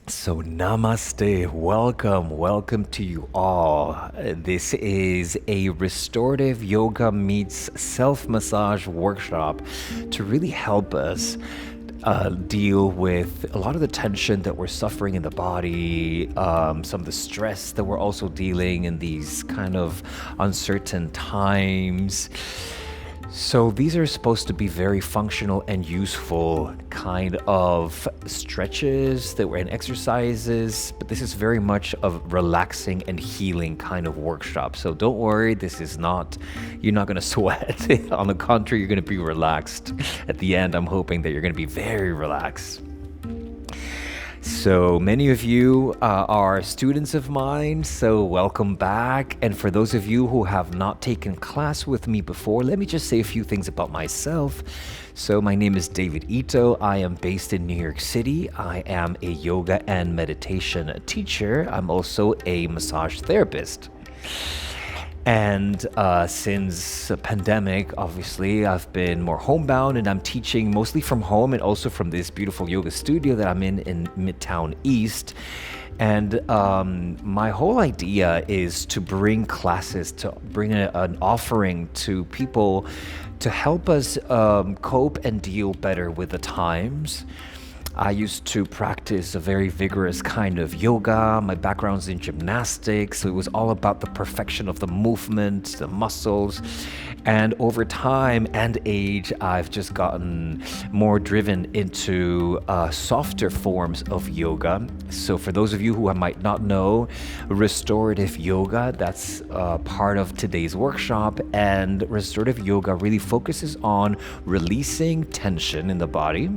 So, namaste, welcome to you all. This is a restorative yoga meets self massage workshop to really help us deal with a lot of the tension that we're suffering in the body, some of the stress that we're also dealing in these kind of uncertain times. So these are supposed to be very functional and useful kind of stretches that were in exercises, but this is very much a relaxing and healing kind of workshop. So don't worry, you're not going to sweat. On the contrary, you're going to be relaxed. At the end, I'm hoping that you're going to be very relaxed. So many of you are students of mine, so welcome back. And for those of you who have not taken class with me before, let me just say a few things about myself. So my name is David Ito. I am based in New York City. I am a yoga and meditation teacher. I'm also a massage therapist. And since the pandemic, obviously, I've been more homebound and I'm teaching mostly from home and also from this beautiful yoga studio that I'm in Midtown East. And my whole idea is to bring classes, to bring an offering to people to help us cope and deal better with the times. I used to practice a very vigorous kind of yoga. My background's in gymnastics, so it was all about the perfection of the movement, the muscles. And over time and age, I've just gotten more driven into softer forms of yoga. So for those of you who might not know, restorative yoga, that's part of today's workshop. And restorative yoga really focuses on releasing tension in the body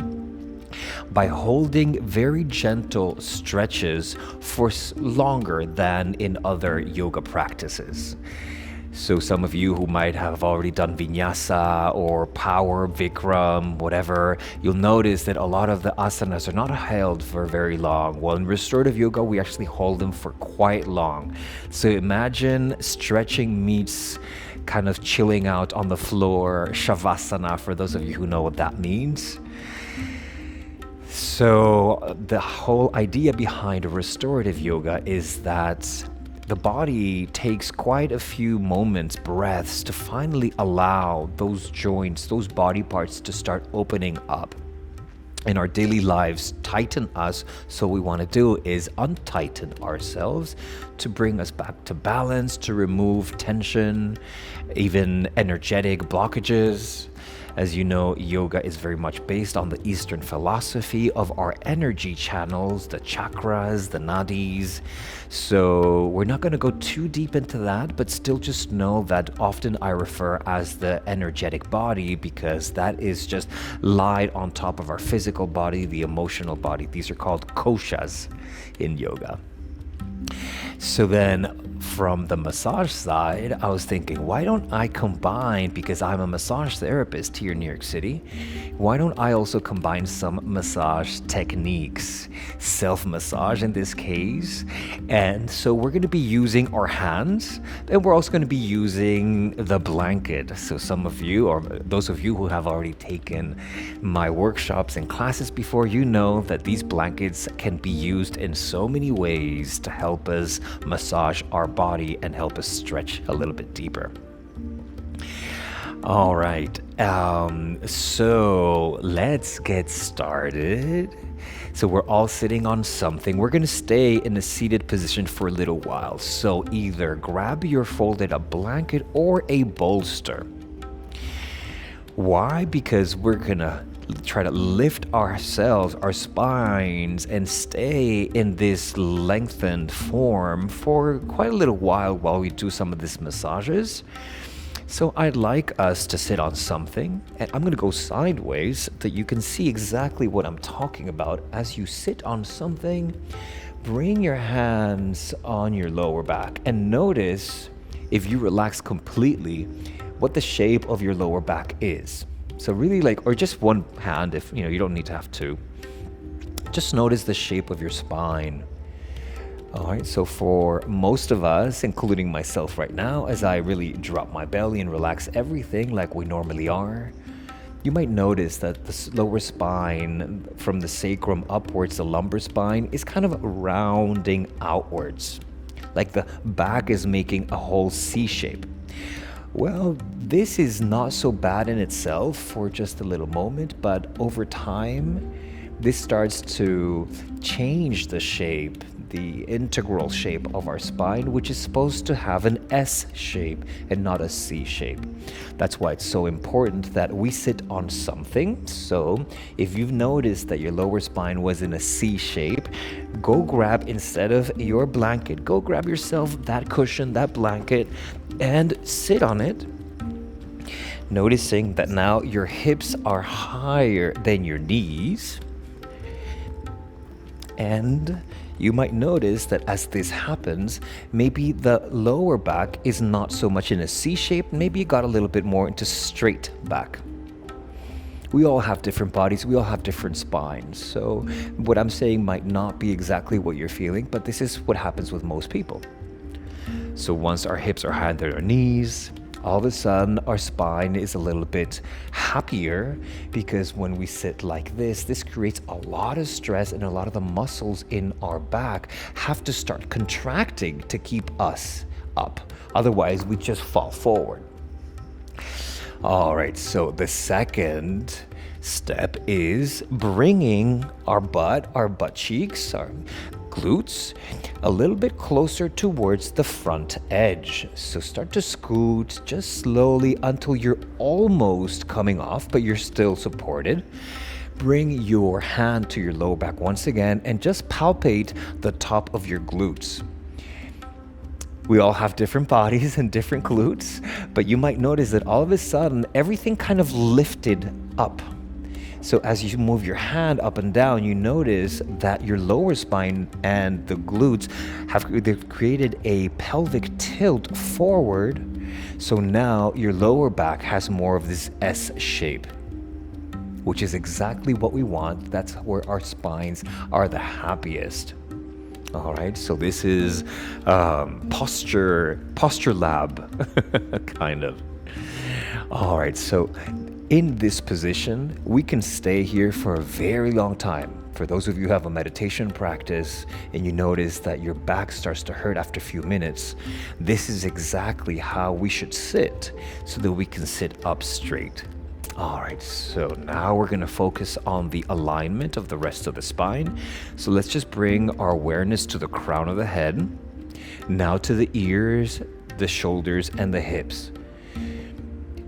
by holding very gentle stretches for longer than in other yoga practices. So some of you who might have already done vinyasa or power, Vikram, whatever, you'll notice that a lot of the asanas are not held for very long. Well, in restorative yoga, we actually hold them for quite long. So imagine stretching meets kind of chilling out on the floor, shavasana, for those of you who know what that means. So the whole idea behind restorative yoga is that the body takes quite a few moments, breaths, to finally allow those joints, those body parts to start opening up. In our daily lives, tighten us. So what we want to do is untighten ourselves to bring us back to balance, to remove tension, even energetic blockages. As you know, yoga is very much based on the Eastern philosophy of our energy channels, the chakras, the nadis. So we're not going to go too deep into that, but still just know that often I refer as the energetic body because that is just lied on top of our physical body, the emotional body. These are called koshas in yoga. So then from the massage side, I was thinking, why don't I combine, because I'm a massage therapist here in New York City, why don't I also combine some massage techniques, self-massage in this case. And so we're going to be using our hands, and we're also going to be using the blanket. So some of you, or those of you who have already taken my workshops and classes before, you know that these blankets can be used in so many ways to help us massage our body and help us stretch a little bit deeper. All right, so let's get started. So we're all sitting on something. We're going to stay in a seated position for a little while. So either grab your folded up blanket or a bolster. Why? Because we're going to try to lift ourselves, our spines, and stay in this lengthened form for quite a little while we do some of these massages. So I'd like us to sit on something, and I'm going to go sideways so that you can see exactly what I'm talking about. As you sit on something, bring your hands on your lower back and notice, if you relax completely, what the shape of your lower back is. So really or just one hand, if you don't need to have two. Just notice the shape of your spine. All right, so for most of us, including myself right now, as I really drop my belly and relax everything like we normally are, You might notice that the lower spine from the sacrum upwards, the lumbar spine, is kind of rounding outwards, like the back is making a whole C shape. Well, this is not so bad in itself for just a little moment, but over time, this starts to change the shape, the integral shape of our spine, which is supposed to have an S shape and not a C shape. That's why it's so important that we sit on something. So if you've noticed that your lower spine was in a C shape, go grab, instead of your blanket, go grab yourself that cushion, that blanket, and sit on it. Noticing that now your hips are higher than your knees. And you might notice that as this happens, maybe the lower back is not so much in a C shape, maybe you got a little bit more into straight back. We all have different bodies, we all have different spines. So what I'm saying might not be exactly what you're feeling, but this is what happens with most people. So once our hips are higher than our knees, all of a sudden our spine is a little bit happier, because when we sit like this creates a lot of stress, and a lot of the muscles in our back have to start contracting to keep us up. Otherwise, we just fall forward. All right, so the second step is bringing our butt cheeks, our glutes, a little bit closer towards the front edge. So start to scoot just slowly until you're almost coming off, but you're still supported. Bring your hand to your lower back once again and just palpate the top of your glutes. We all have different bodies and different glutes, but you might notice that all of a sudden everything kind of lifted up. So as you move your hand up and down, you notice that your lower spine and the glutes they've created a pelvic tilt forward. So now your lower back has more of this S shape, which is exactly what we want. That's where our spines are the happiest. All right, so this is posture lab, kind of. All right, so in this position, we can stay here for a very long time. For those of you who have a meditation practice and you notice that your back starts to hurt after a few minutes, this is exactly how we should sit so that we can sit up straight. All right, so now we're going to focus on the alignment of the rest of the spine. So let's just bring our awareness to the crown of the head, now to the ears, the shoulders, and the hips.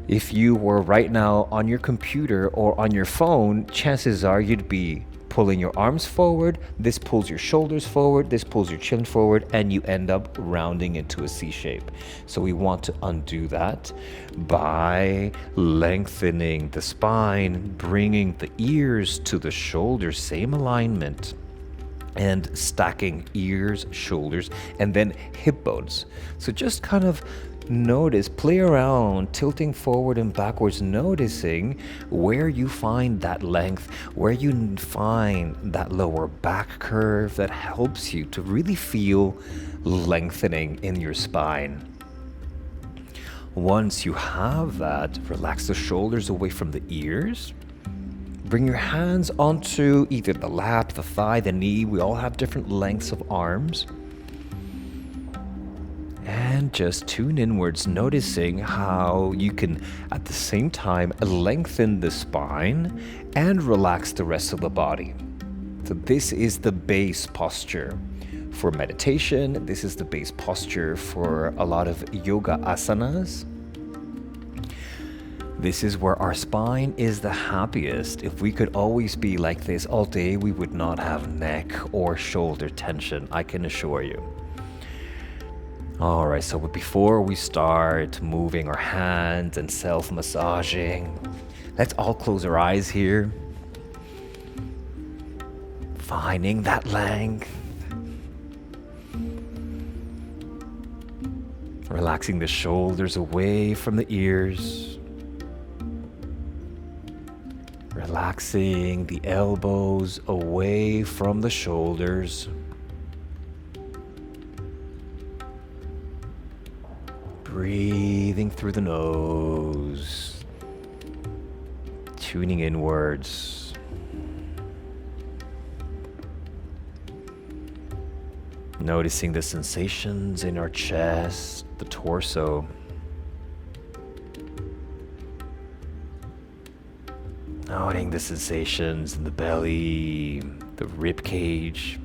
If you were right now on your computer or on your phone, chances are you'd be pulling your arms forward, this pulls your shoulders forward, this pulls your chin forward, and you end up rounding into a C shape. So we want to undo that by lengthening the spine, bringing the ears to the shoulders, same alignment, and stacking ears, shoulders, and then hip bones. So just kind of notice, play around, tilting forward and backwards, noticing where you find that length, where you find that lower back curve that helps you to really feel lengthening in your spine. Once you have that, relax the shoulders away from the ears. Bring your hands onto either the lap, the thigh, the knee. We all have different lengths of arms. And just tune inwards, noticing how you can, at the same time, lengthen the spine and relax the rest of the body. So this is the base posture for meditation. This is the base posture for a lot of yoga asanas. This is where our spine is the happiest. If we could always be like this all day, we would not have neck or shoulder tension, I can assure you. All right, so before we start moving our hands and self-massaging, let's all close our eyes here. Finding that length. Relaxing the shoulders away from the ears. Relaxing the elbows away from the shoulders. Breathing through the nose. tuning inwards. Noticing the sensations in our chest, the torso. Noting the sensations in the belly, the rib cage.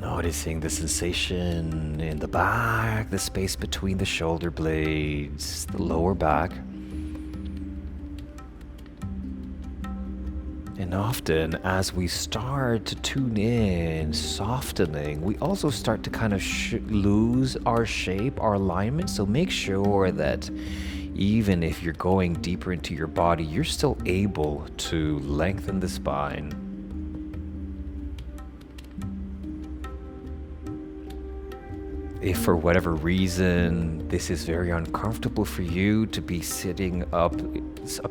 Noticing the sensation in the back, the space between the shoulder blades, the lower back. And often, as we start to tune in, softening, we also start to kind of lose our shape, our alignment. So make sure that even if you're going deeper into your body, you're still able to lengthen the spine. If for whatever reason this is very uncomfortable for you to be sitting up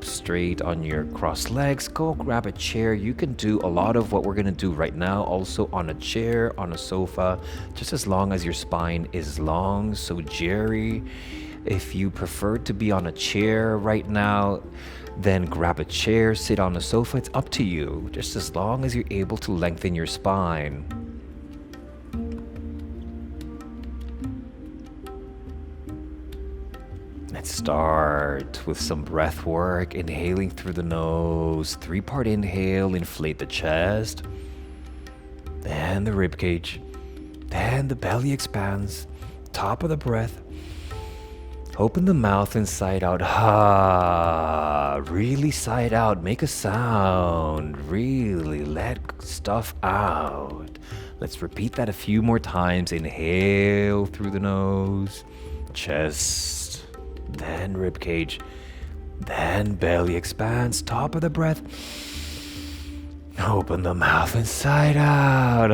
straight on your crossed legs, go grab a chair. You can do a lot of what we're going to do right now also on a chair, on a sofa, just as long as your spine is long. So Jerry, if you prefer to be on a chair right now, then grab a chair, sit on a sofa. It's up to you, just as long as you're able to lengthen your spine. Let's start with some breath work, inhaling through the nose, 3-part inhale, inflate the chest, then the rib cage, then the belly expands, top of the breath, open the mouth and side out, really side out, make a sound, really let stuff out. Let's repeat that a few more times, inhale through the nose, chest, then rib cage, then belly expands, top of the breath. Open the mouth and side out.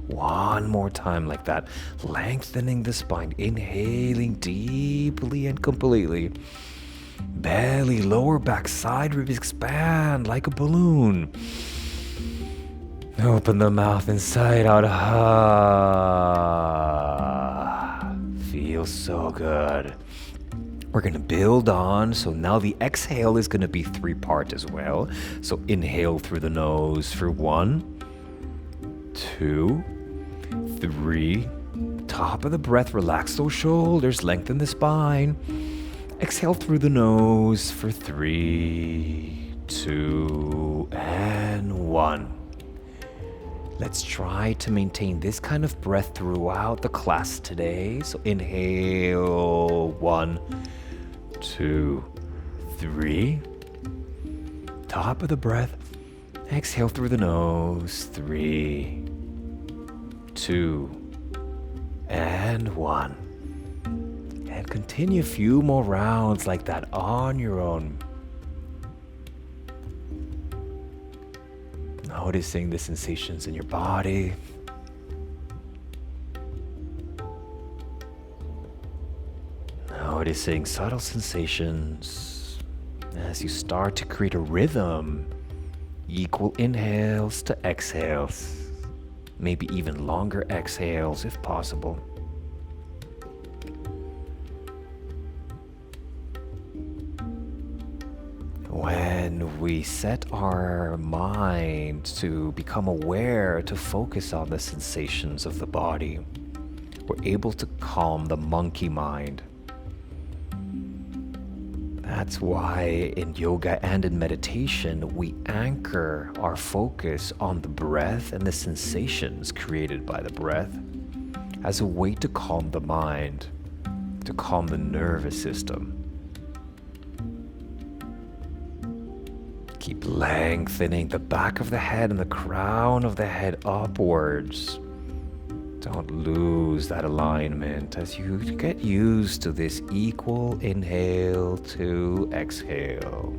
One more time like that, lengthening the spine, inhaling deeply and completely. Belly, lower back, side ribs expand like a balloon. Open the mouth and side out. Feels so good. We're going to build on. So now the exhale is going to be 3-part as well. So inhale through the nose for 1, 2, 3. Top of the breath, relax those shoulders, lengthen the spine. Exhale through the nose for 3, 2, and 1. Let's try to maintain this kind of breath throughout the class today. So inhale, 1, 2, 3. Top of the breath. Exhale through the nose, 3, 2, and 1. And continue a few more rounds like that on your own. Noticing the sensations in your body. Noticing subtle sensations as you start to create a rhythm. Equal inhales to exhales. Maybe even longer exhales if possible. When we set our mind to become aware, to focus on the sensations of the body, we're able to calm the monkey mind. That's why in yoga and in meditation, we anchor our focus on the breath and the sensations created by the breath as a way to calm the mind, to calm the nervous system. Keep lengthening the back of the head and the crown of the head upwards. Don't lose that alignment as you get used to this equal inhale to exhale.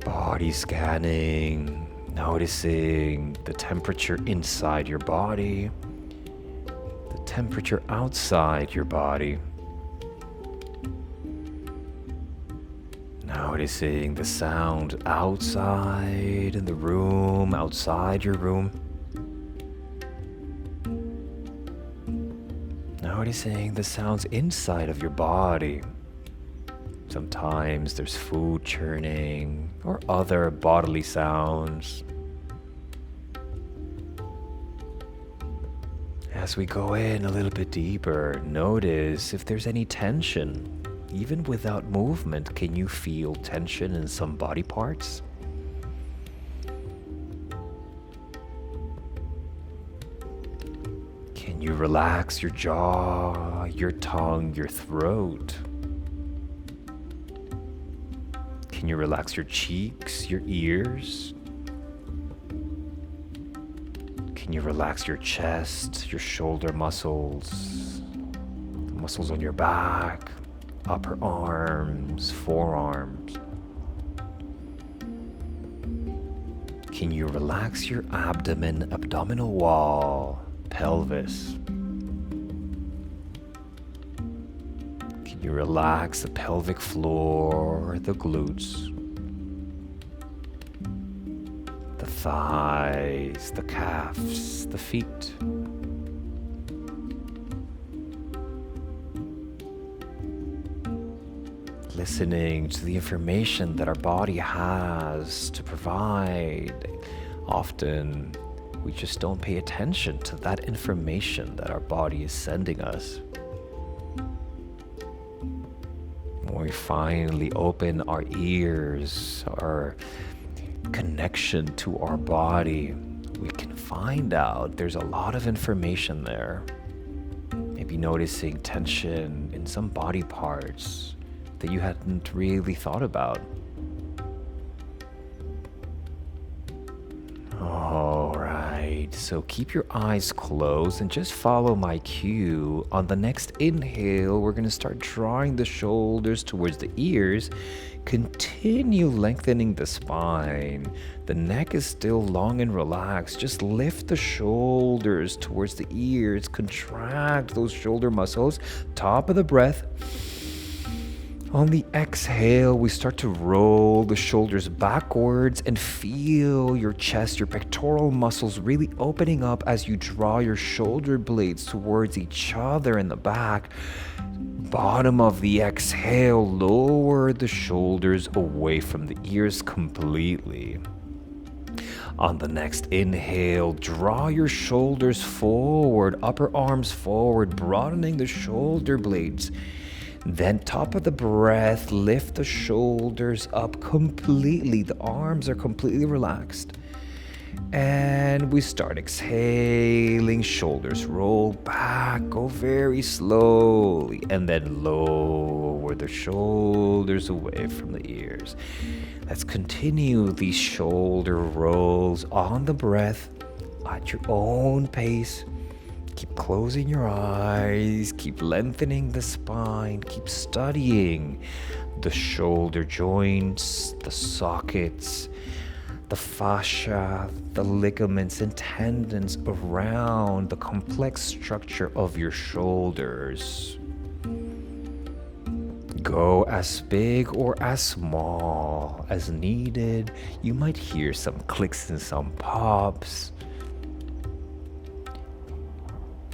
Body scanning, noticing the temperature inside your body, the temperature outside your body. Noticing the sound outside in the room, outside your room. Noticing the sounds inside of your body. Sometimes there's food churning or other bodily sounds. As we go in a little bit deeper, notice if there's any tension. Even without movement, can you feel tension in some body parts? Can you relax your jaw, your tongue, your throat? Can you relax your cheeks, your ears? Can you relax your chest, your shoulder muscles, the muscles on your back, upper arms, forearms? Can you relax your abdomen, abdominal wall, pelvis? Can you relax the pelvic floor, the glutes, the thighs, the calves, the feet? Listening to the information that our body has to provide. Often we just don't pay attention to that information that our body is sending us. When we finally open our ears, our connection to our body, we can find out there's a lot of information there. Maybe noticing tension in some body parts that you hadn't really thought about. All right, so keep your eyes closed and just follow my cue. On the next inhale, we're going to start drawing the shoulders towards the ears. Continue lengthening the spine. The neck is still long and relaxed. Just lift the shoulders towards the ears. Contract those shoulder muscles. Top of the breath. On the exhale, we start to roll the shoulders backwards and feel your chest, your pectoral muscles really opening up as you draw your shoulder blades towards each other in the back. Bottom of the exhale, lower the shoulders away from the ears completely. On the next inhale, draw your shoulders forward, upper arms forward, broadening the shoulder blades. Then top of the breath, lift the shoulders up completely. The arms are completely relaxed. And we start exhaling, shoulders roll back, go very slowly, and then lower the shoulders away from the ears. Let's continue these shoulder rolls on the breath at your own pace. Keep closing your eyes, keep lengthening the spine, keep studying the shoulder joints, the sockets, the fascia, the ligaments and tendons around the complex structure of your shoulders. Go as big or as small as needed. You might hear some clicks and some pops.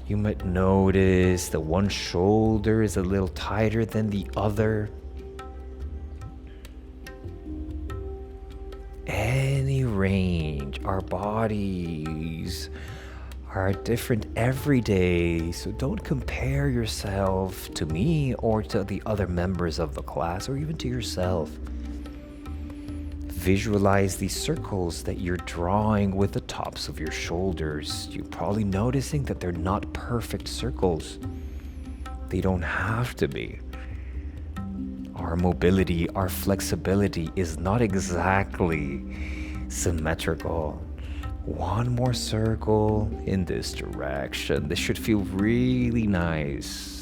You might notice that one shoulder is a little tighter than the other. Any range. Our bodies are different every day, so don't compare yourself to me or to the other members of the class or even to yourself. Visualize these circles that you're drawing with the tops of your shoulders. You're probably noticing that they're not perfect circles. They don't have to be. Our mobility, our flexibility is not exactly symmetrical. One more circle in this direction. This should feel really nice.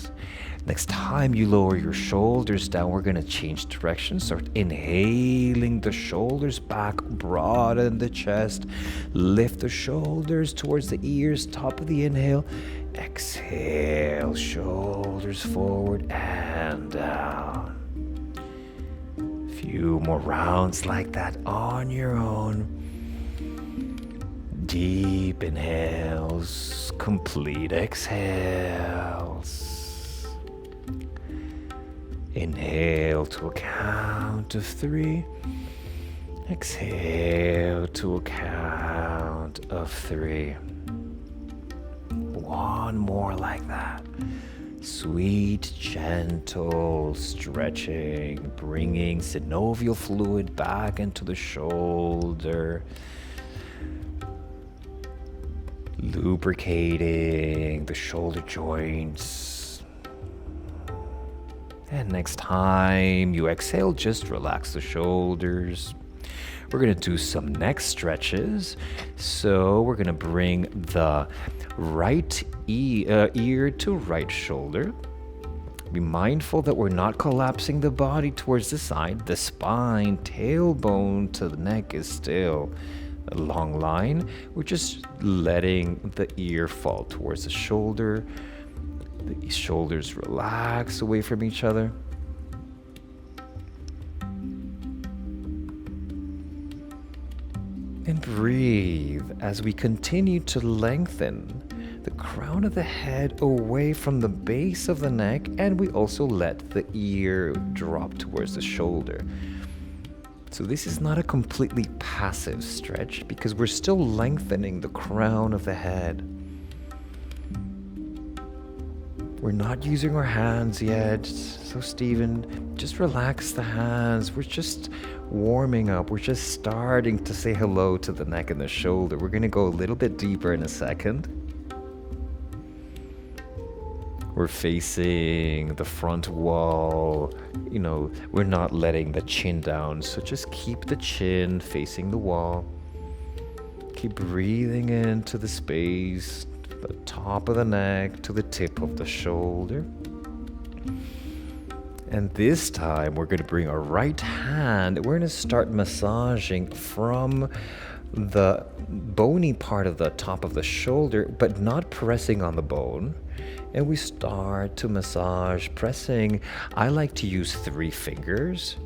Next time you lower your shoulders down, we're going to change direction. Start inhaling the shoulders back, broaden the chest, lift the shoulders towards the ears, top of the inhale. Exhale, shoulders forward and down. Few more rounds like that on your own. Deep inhales, complete exhales. Inhale to a count of 3. Exhale to a count of 3. One more like that. Sweet, gentle stretching, bringing synovial fluid back into the shoulder. Lubricating the shoulder joints. And next time you exhale, just relax the shoulders. We're going to do some neck stretches. So we're going to bring the right ear to right shoulder. Be mindful that we're not collapsing the body towards the side. The spine, tailbone to the neck is still a long line. We're just letting the ear fall towards the shoulder. The shoulders relax away from each other. And breathe as we continue to lengthen the crown of the head away from the base of the neck, and we also let the ear drop towards the shoulder. So this is not a completely passive stretch because we're still lengthening the crown of the head. We're not using our hands yet. So Stephen, just relax the hands. We're just warming up. We're just starting to say hello to the neck and the shoulder. We're going to go a little bit deeper in a second. We're facing the front wall. You know, we're not letting the chin down. So just keep the chin facing the wall. Keep breathing into the space, the top of the neck to the tip of the shoulder. And this time we're going to bring our right hand. We're going to start massaging from the bony part of the top of the shoulder, but not pressing on the bone. And we start to massage, pressing. I like to use 3 fingers.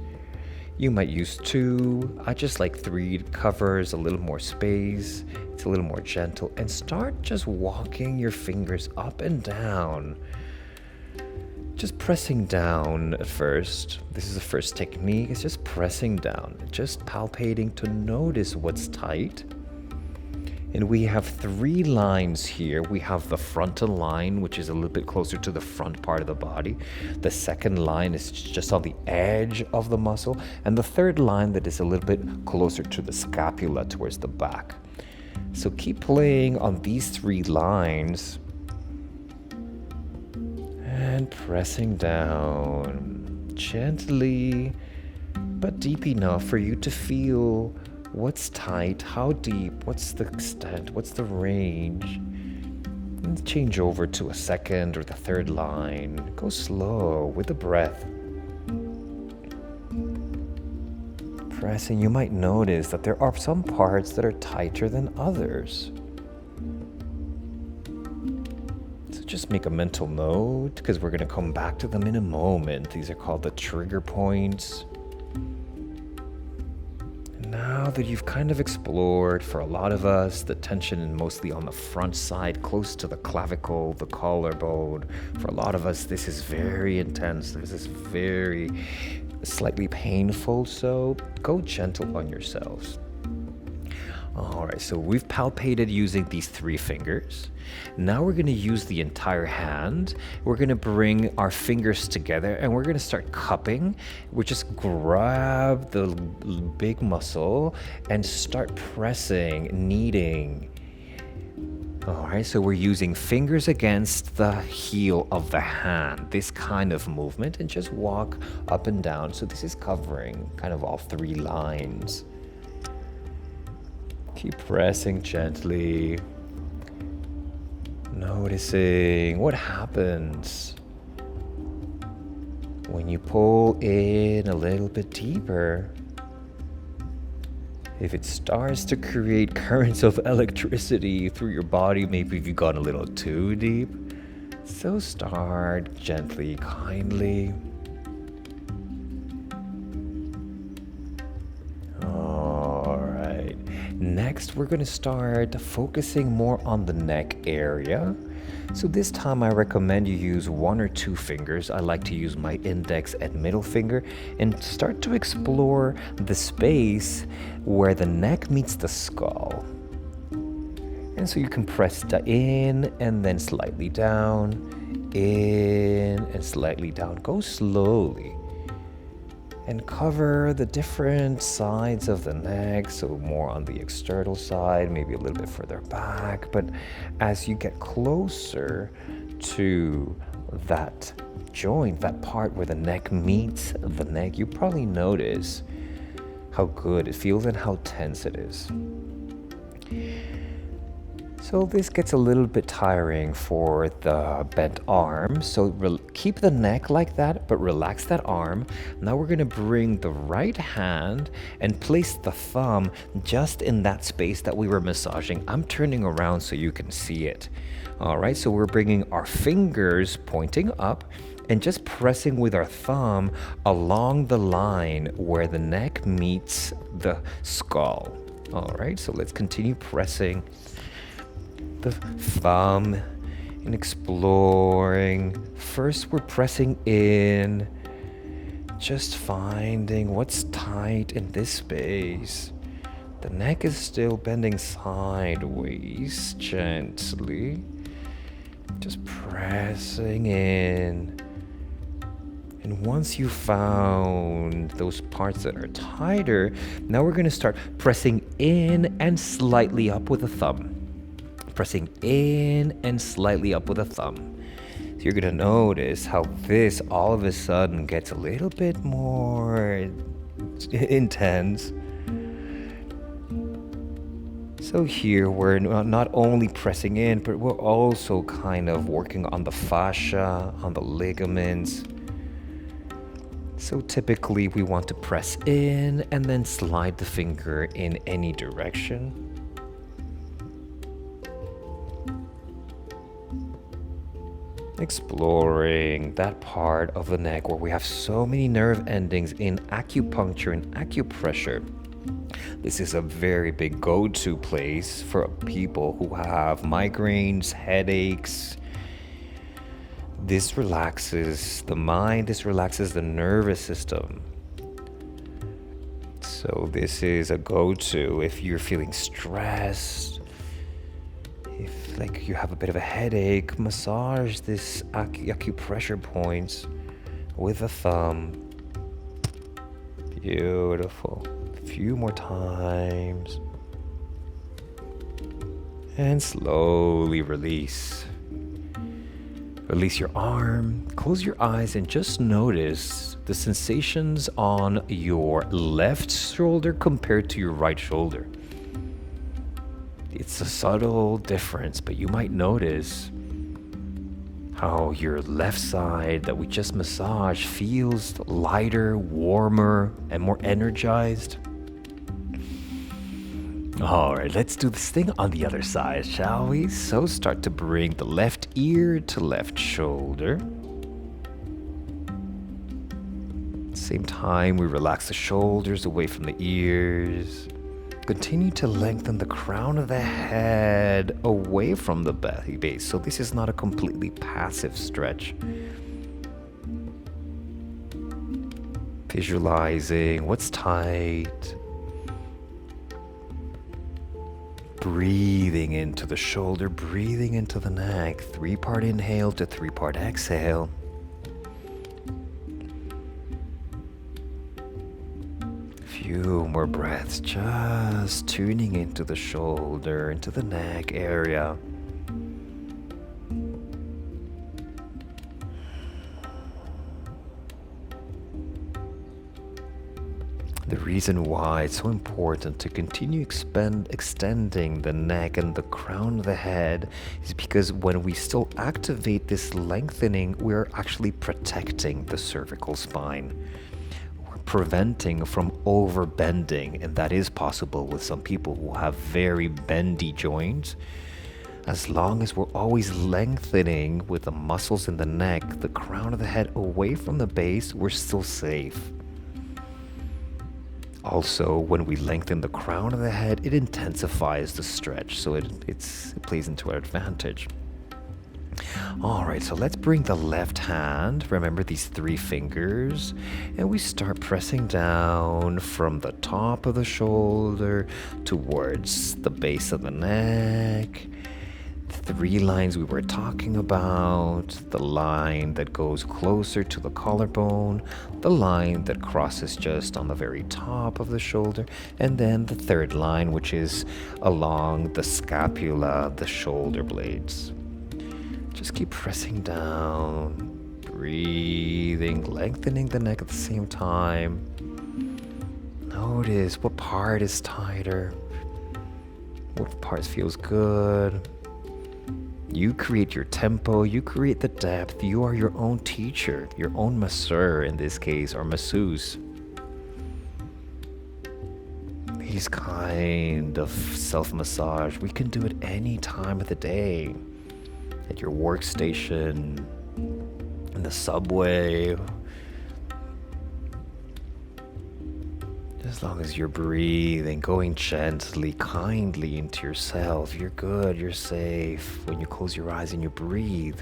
You might use 2. I just like 3. It covers a little more space. It's a little more gentle. And start just walking your fingers up and down. Just pressing down at first. This is the first technique. It's just pressing down. Just palpating to notice what's tight. And we have 3 lines here. We have the frontal line, which is a little bit closer to the front part of the body. The second line is just on the edge of the muscle. And the third line that is a little bit closer to the scapula towards the back. So keep playing on these 3 lines. And pressing down gently, but deep enough for you to feel what's tight, how deep, what's the extent, what's the range. And change over to a second or the third line. Go slow with the breath. Pressing, you might notice that there are some parts that are tighter than others. So just make a mental note because we're going to come back to them in a moment. These are called the trigger points. Now that you've kind of explored, for a lot of us, the tension mostly on the front side, close to the clavicle, the collarbone. For a lot of us, this is very intense. This is very slightly painful, so go gentle on yourselves. All right, so we've palpated using these 3 fingers. Now we're going to use the entire hand. We're going to bring our fingers together and we're going to start cupping. We just grab the big muscle and start pressing, kneading. All right, so we're using fingers against the heel of the hand, this kind of movement, and just walk up and down. So this is covering kind of all 3 lines. Keep pressing gently, noticing what happens when you pull in a little bit deeper. If it starts to create currents of electricity through your body, maybe if you've gone a little too deep, so start gently, kindly. next, we're going to start focusing more on the neck area. So this time I recommend you use 1 or 2 fingers. I like to use my index and middle finger and start to explore the space where the neck meets the skull. And so you can press in and then slightly down, in and slightly down. Go slowly. And cover the different sides of the neck, so more on the external side, maybe a little bit further back. But as you get closer to that joint, that part where the neck meets the neck, you probably notice how good it feels and how tense it is. So this gets a little bit tiring for the bent arm. So keep the neck like that, but relax that arm. Now we're gonna bring the right hand and place the thumb just in that space that we were massaging. I'm turning around so you can see it. All right, so we're bringing our fingers pointing up and just pressing with our thumb along the line where the neck meets the skull. All right, so let's continue pressing the thumb and exploring. First, we're pressing in, just finding what's tight in this space. The neck is still bending sideways, gently. Just pressing in. And once you found those parts that are tighter, now we're going to start pressing in and slightly up with the thumb. Pressing in and slightly up with a thumb. So you're gonna notice how this all of a sudden gets a little bit more intense. So here we're not only pressing in, but we're also kind of working on the fascia, on the ligaments. So typically we want to press in and then slide the finger in any direction. Exploring that part of the neck where we have so many nerve endings in acupuncture and acupressure. This is a very big go-to place for people who have migraines, headaches. This relaxes the mind, this relaxes the nervous system. So this is a go-to if you're feeling stressed. If like you have a bit of a headache, massage this acupressure points with a thumb. Beautiful. A few more times. And slowly release. Release your arm, close your eyes, and just notice the sensations on your left shoulder compared to your right shoulder. It's a subtle difference, but you might notice how your left side that we just massaged feels lighter, warmer, and more energized. All right, let's do this thing on the other side, shall we? So start to bring the left ear to left shoulder. Same time, we relax the shoulders away from the ears. Continue to lengthen the crown of the head away from the belly base. So this is not a completely passive stretch. Visualizing what's tight. Breathing into the shoulder, breathing into the neck. 3-part inhale to 3-part exhale. Few more breaths, just tuning into the shoulder, into the neck area. The reason why it's so important to continue extending the neck and the crown of the head is because when we still activate this lengthening, we're actually protecting the cervical spine. Preventing from overbending, and that is possible with some people who have very bendy joints. As long as we're always lengthening with the muscles in the neck, the crown of the head away from the base, we're still safe. Also, when we lengthen the crown of the head, it intensifies the stretch, so it plays into our advantage. All right, so let's bring the left hand, remember these 3 fingers, and we start pressing down from the top of the shoulder towards the base of the neck. 3 lines we were talking about: the line that goes closer to the collarbone, the line that crosses just on the very top of the shoulder, and then the 3rd line, which is along the scapula, the shoulder blades. Just keep pressing down, breathing, lengthening the neck at the same time. Notice what part is tighter, what part feels good. You create your tempo, you create the depth. You are your own teacher, your own masseur in this case, or masseuse. These kind of self-massage, we can do it any time of the day. At your workstation, in the subway. As long as you're breathing, going gently, kindly into yourself, you're good, you're safe. When you close your eyes and you breathe,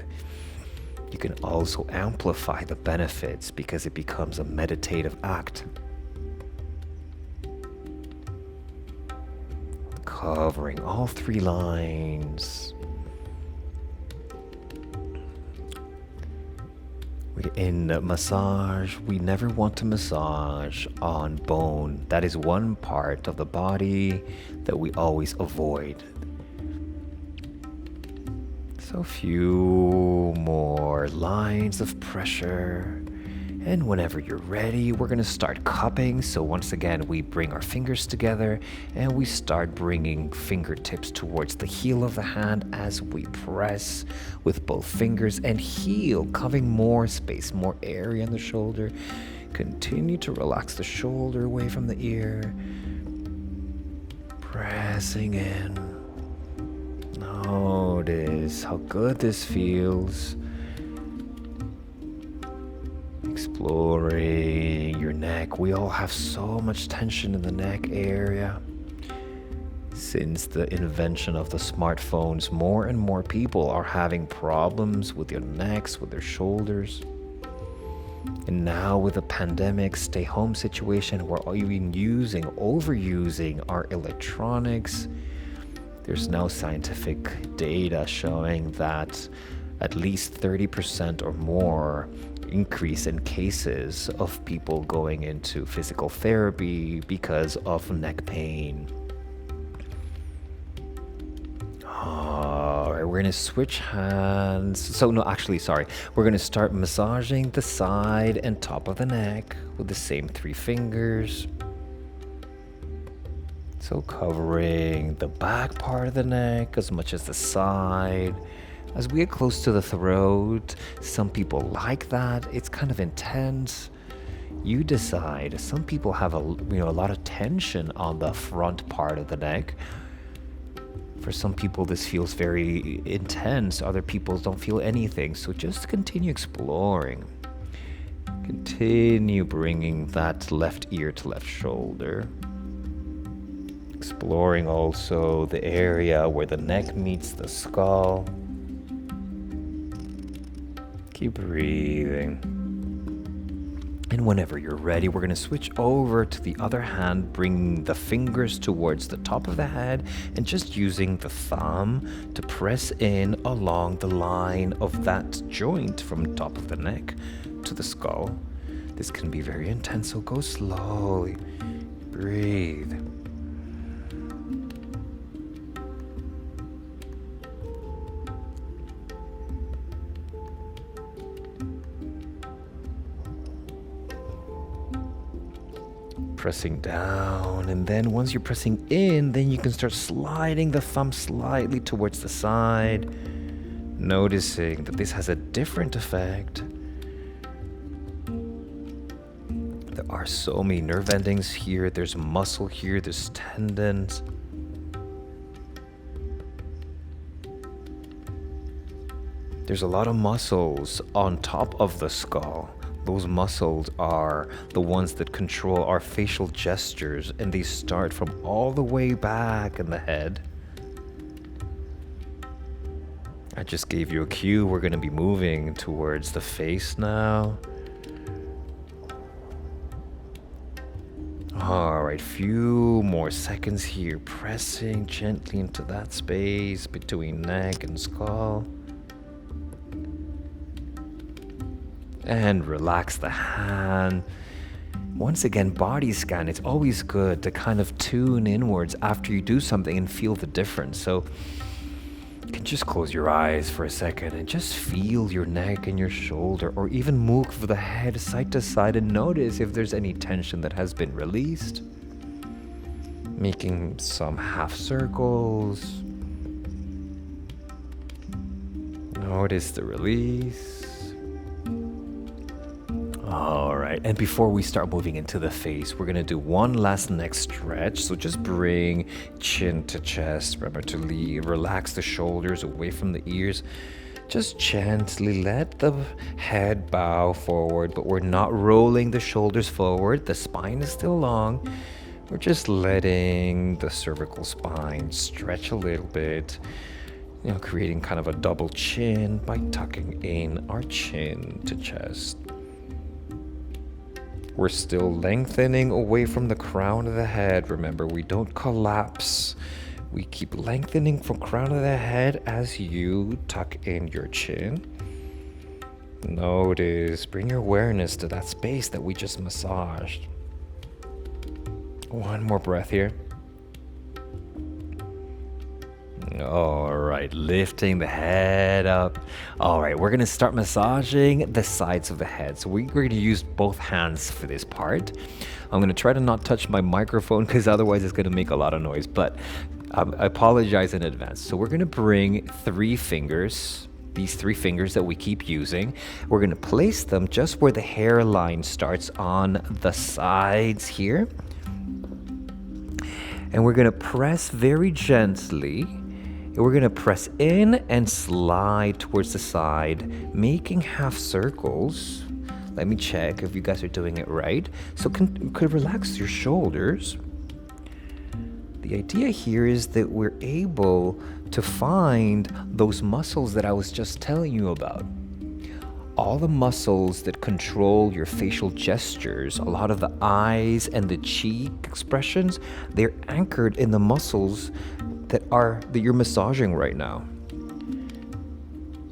you can also amplify the benefits because it becomes a meditative act. Covering all 3 lines. In massage, we never want to massage on bone. That is one part of the body that we always avoid. So a few more lines of pressure. And whenever you're ready, we're going to start cupping. So once again, we bring our fingers together and we start bringing fingertips towards the heel of the hand as we press with both fingers and heel, covering more space, more area in the shoulder. Continue to relax the shoulder away from the ear. Pressing in. Notice how good this feels. Exploring your neck. We all have so much tension in the neck area. Since the invention of the smartphones, more and more people are having problems with their necks, with their shoulders. And now with the pandemic stay-home situation, we're even overusing our electronics. There's now scientific data showing that at least 30% or more increase in cases of people going into physical therapy because of neck pain. All right, we're gonna switch hands. We're gonna start massaging the side and top of the neck with the same 3 fingers. So covering the back part of the neck as much as the side. As we get close to the throat, some people like that. It's kind of intense. You decide. Some people have a lot of tension on the front part of the neck. For some people, this feels very intense. Other people don't feel anything. So just continue exploring. Continue bringing that left ear to left shoulder. Exploring also the area where the neck meets the skull. Keep breathing. And whenever you're ready, we're going to switch over to the other hand, bring the fingers towards the top of the head and just using the thumb to press in along the line of that joint from top of the neck to the skull. This can be very intense, so go slowly. Breathe. Pressing down, and then once you're pressing in, then you can start sliding the thumb slightly towards the side, noticing that this has a different effect. There are so many nerve endings here. There's muscle here, there's tendons. There's a lot of muscles on top of the skull. Those muscles are the ones that control our facial gestures, and they start from all the way back in the head. I just gave you a cue. We're going to be moving towards the face now. All right, few more seconds here, pressing gently into that space between neck and skull. And relax the hand. Once again, body scan. It's always good to kind of tune inwards after you do something and feel the difference. So you can just close your eyes for a second and just feel your neck and your shoulder, or even move the head side to side and notice if there's any tension that has been released. Making some half circles. Notice the release. All right, and before we start moving into the face, we're gonna do one last neck stretch. So just bring chin to chest. Remember to relax the shoulders away from the ears. Just gently let the head bow forward, but we're not rolling the shoulders forward. The spine is still long. We're just letting the cervical spine stretch a little bit, creating kind of a double chin by tucking in our chin to chest. We're still lengthening away from the crown of the head. Remember, we don't collapse. We keep lengthening from crown of the head as you tuck in your chin. Notice, bring your awareness to that space that we just massaged. One more breath here. All right, lifting the head up. All right, we're gonna start massaging the sides of the head. So we're going to use both hands for this part. I'm gonna try to not touch my microphone because otherwise it's gonna make a lot of noise, but I apologize in advance. So we're gonna bring 3 fingers, these 3 fingers that we keep using. We're gonna place them just where the hairline starts on the sides here. And we're gonna press very gently. We're going to press in and slide towards the side, making half circles. Let me check if you guys are doing it right. So could relax your shoulders. The idea here is that we're able to find those muscles that I was just telling you about. All the muscles that control your facial gestures, a lot of the eyes and the cheek expressions, they're anchored in the muscles that you're massaging right now.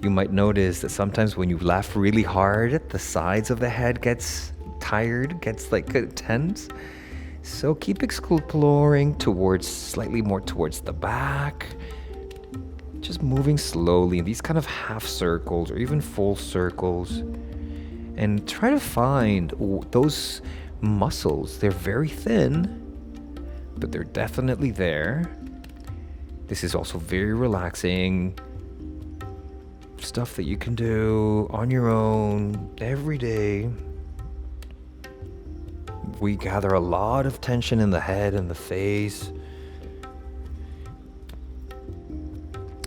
You might notice that sometimes when you laugh really hard, the sides of the head gets tired, gets tense. So keep exploring slightly more towards the back. Just moving slowly in these kind of half circles or even full circles. And try to find those muscles. They're very thin, but they're definitely there. This is also very relaxing. Stuff that you can do on your own every day. We gather a lot of tension in the head and the face.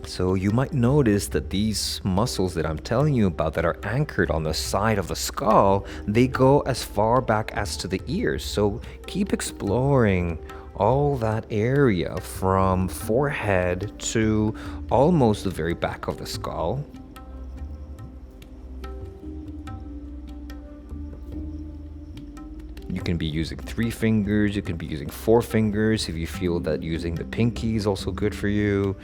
So you might notice that these muscles that I'm telling you about that are anchored on the side of the skull, they go as far back as to the ears. So keep exploring all that area from forehead to almost the very back of the skull. You can be using 3 fingers, you can be using 4 fingers if you feel that using the pinky is also good for you,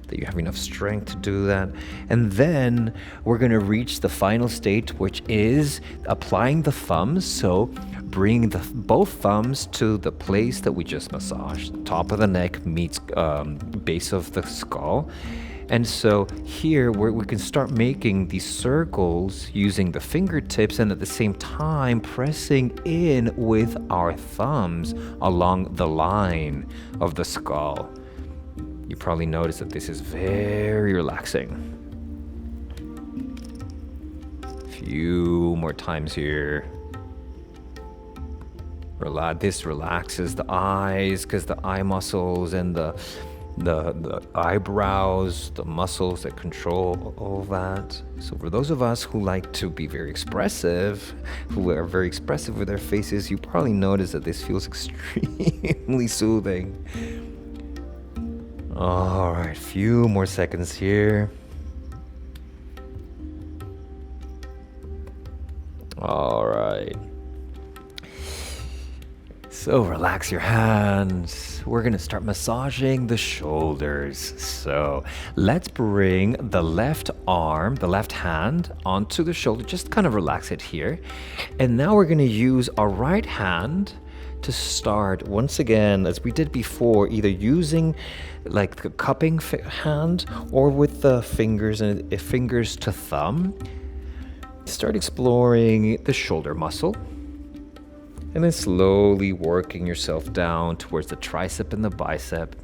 that you have enough strength to do that. And then we're going to reach the final state, which is applying the thumbs. So bring both thumbs to the place that we just massaged. Top of the neck meets base of the skull. And so here we can start making these circles using the fingertips and at the same time pressing in with our thumbs along the line of the skull. You probably notice that this is very relaxing. Few more times here. This relaxes the eyes because the eye muscles and the the eyebrows, the muscles that control all that. So for those of us who like to be very expressive, who are very expressive with their faces, you probably notice that this feels extremely soothing. All right, few more seconds here. All right. So relax your hands. We're gonna start massaging the shoulders. So let's bring the left arm, the left hand onto the shoulder. Just kind of relax it here. And now we're gonna use our right hand to start once again, as we did before, either using like the cupping hand or with the fingers and fingers to thumb. Start exploring the shoulder muscle. And then slowly working yourself down towards the tricep and the bicep.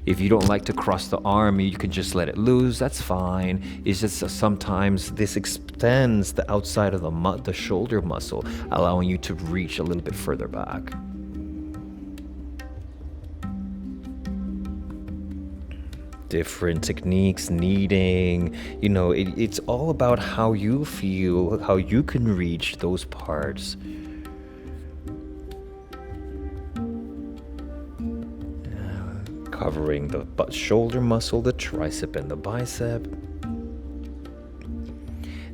If you don't like to cross the arm, you can just let it loose. That's fine. It's just sometimes this extends the outside of the shoulder muscle, allowing you to reach a little bit further back. Different techniques, kneading, it's all about how you feel, how you can reach those parts. Covering the shoulder muscle, the tricep and the bicep.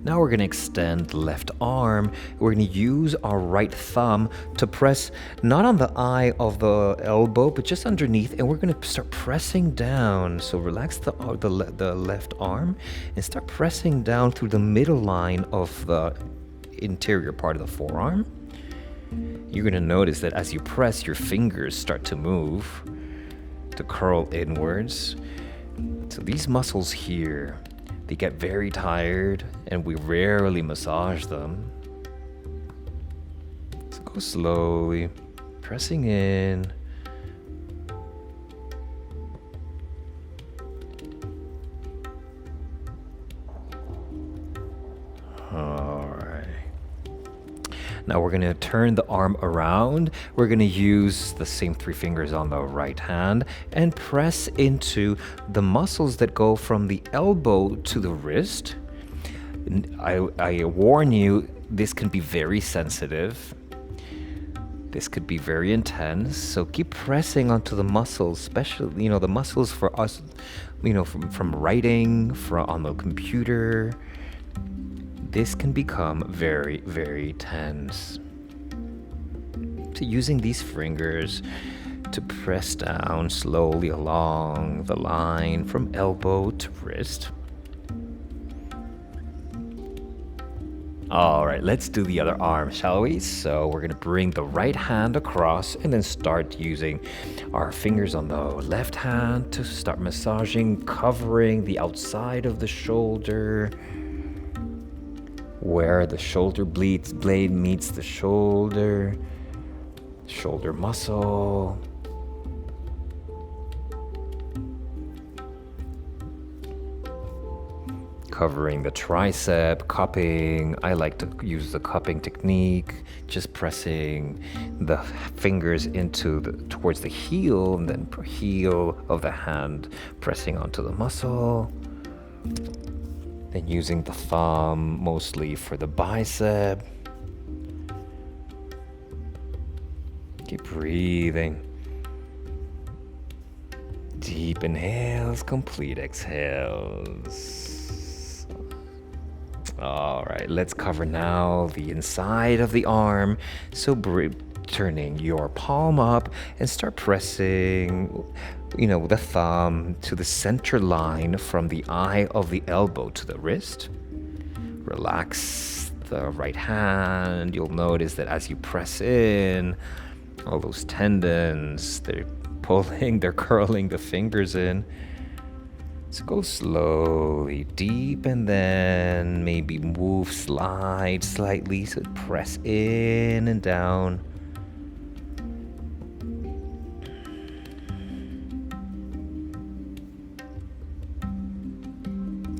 Now we're going to extend the left arm. We're going to use our right thumb to press not on the eye of the elbow, but just underneath, and we're going to start pressing down. So relax the left arm and start pressing down through the middle line of the interior part of the forearm. You're going to notice that as you press, your fingers start to move, to curl inwards. So these muscles here, they get very tired and we rarely massage them. So go slowly, pressing in. Now we're going to turn the arm around. We're going to use the same 3 fingers on the right hand and press into the muscles that go from the elbow to the wrist. I warn you, this can be very sensitive. This could be very intense. So keep pressing onto the muscles, especially, the muscles for us, from writing, on the computer. This can become very, very tense. So using these fingers to press down slowly along the line from elbow to wrist. All right, let's do the other arm, shall we? So we're gonna bring the right hand across and then start using our fingers on the left hand to start massaging, covering the outside of the shoulder, where the shoulder blade meets the shoulder muscle. Covering the tricep, cupping. I like to use the cupping technique, just pressing the fingers towards the heel, and then heel of the hand pressing onto the muscle. Then using the thumb mostly for the bicep. Keep breathing. Deep inhales, complete exhales. All right, let's cover now the inside of the arm. So turning your palm up and start pressing, the thumb to the center line from the eye of the elbow to the wrist. Relax the right hand. You'll notice that as you press in, all those tendons, they're curling the fingers in. So go slowly, deep, and then maybe slide slightly, so press in and down.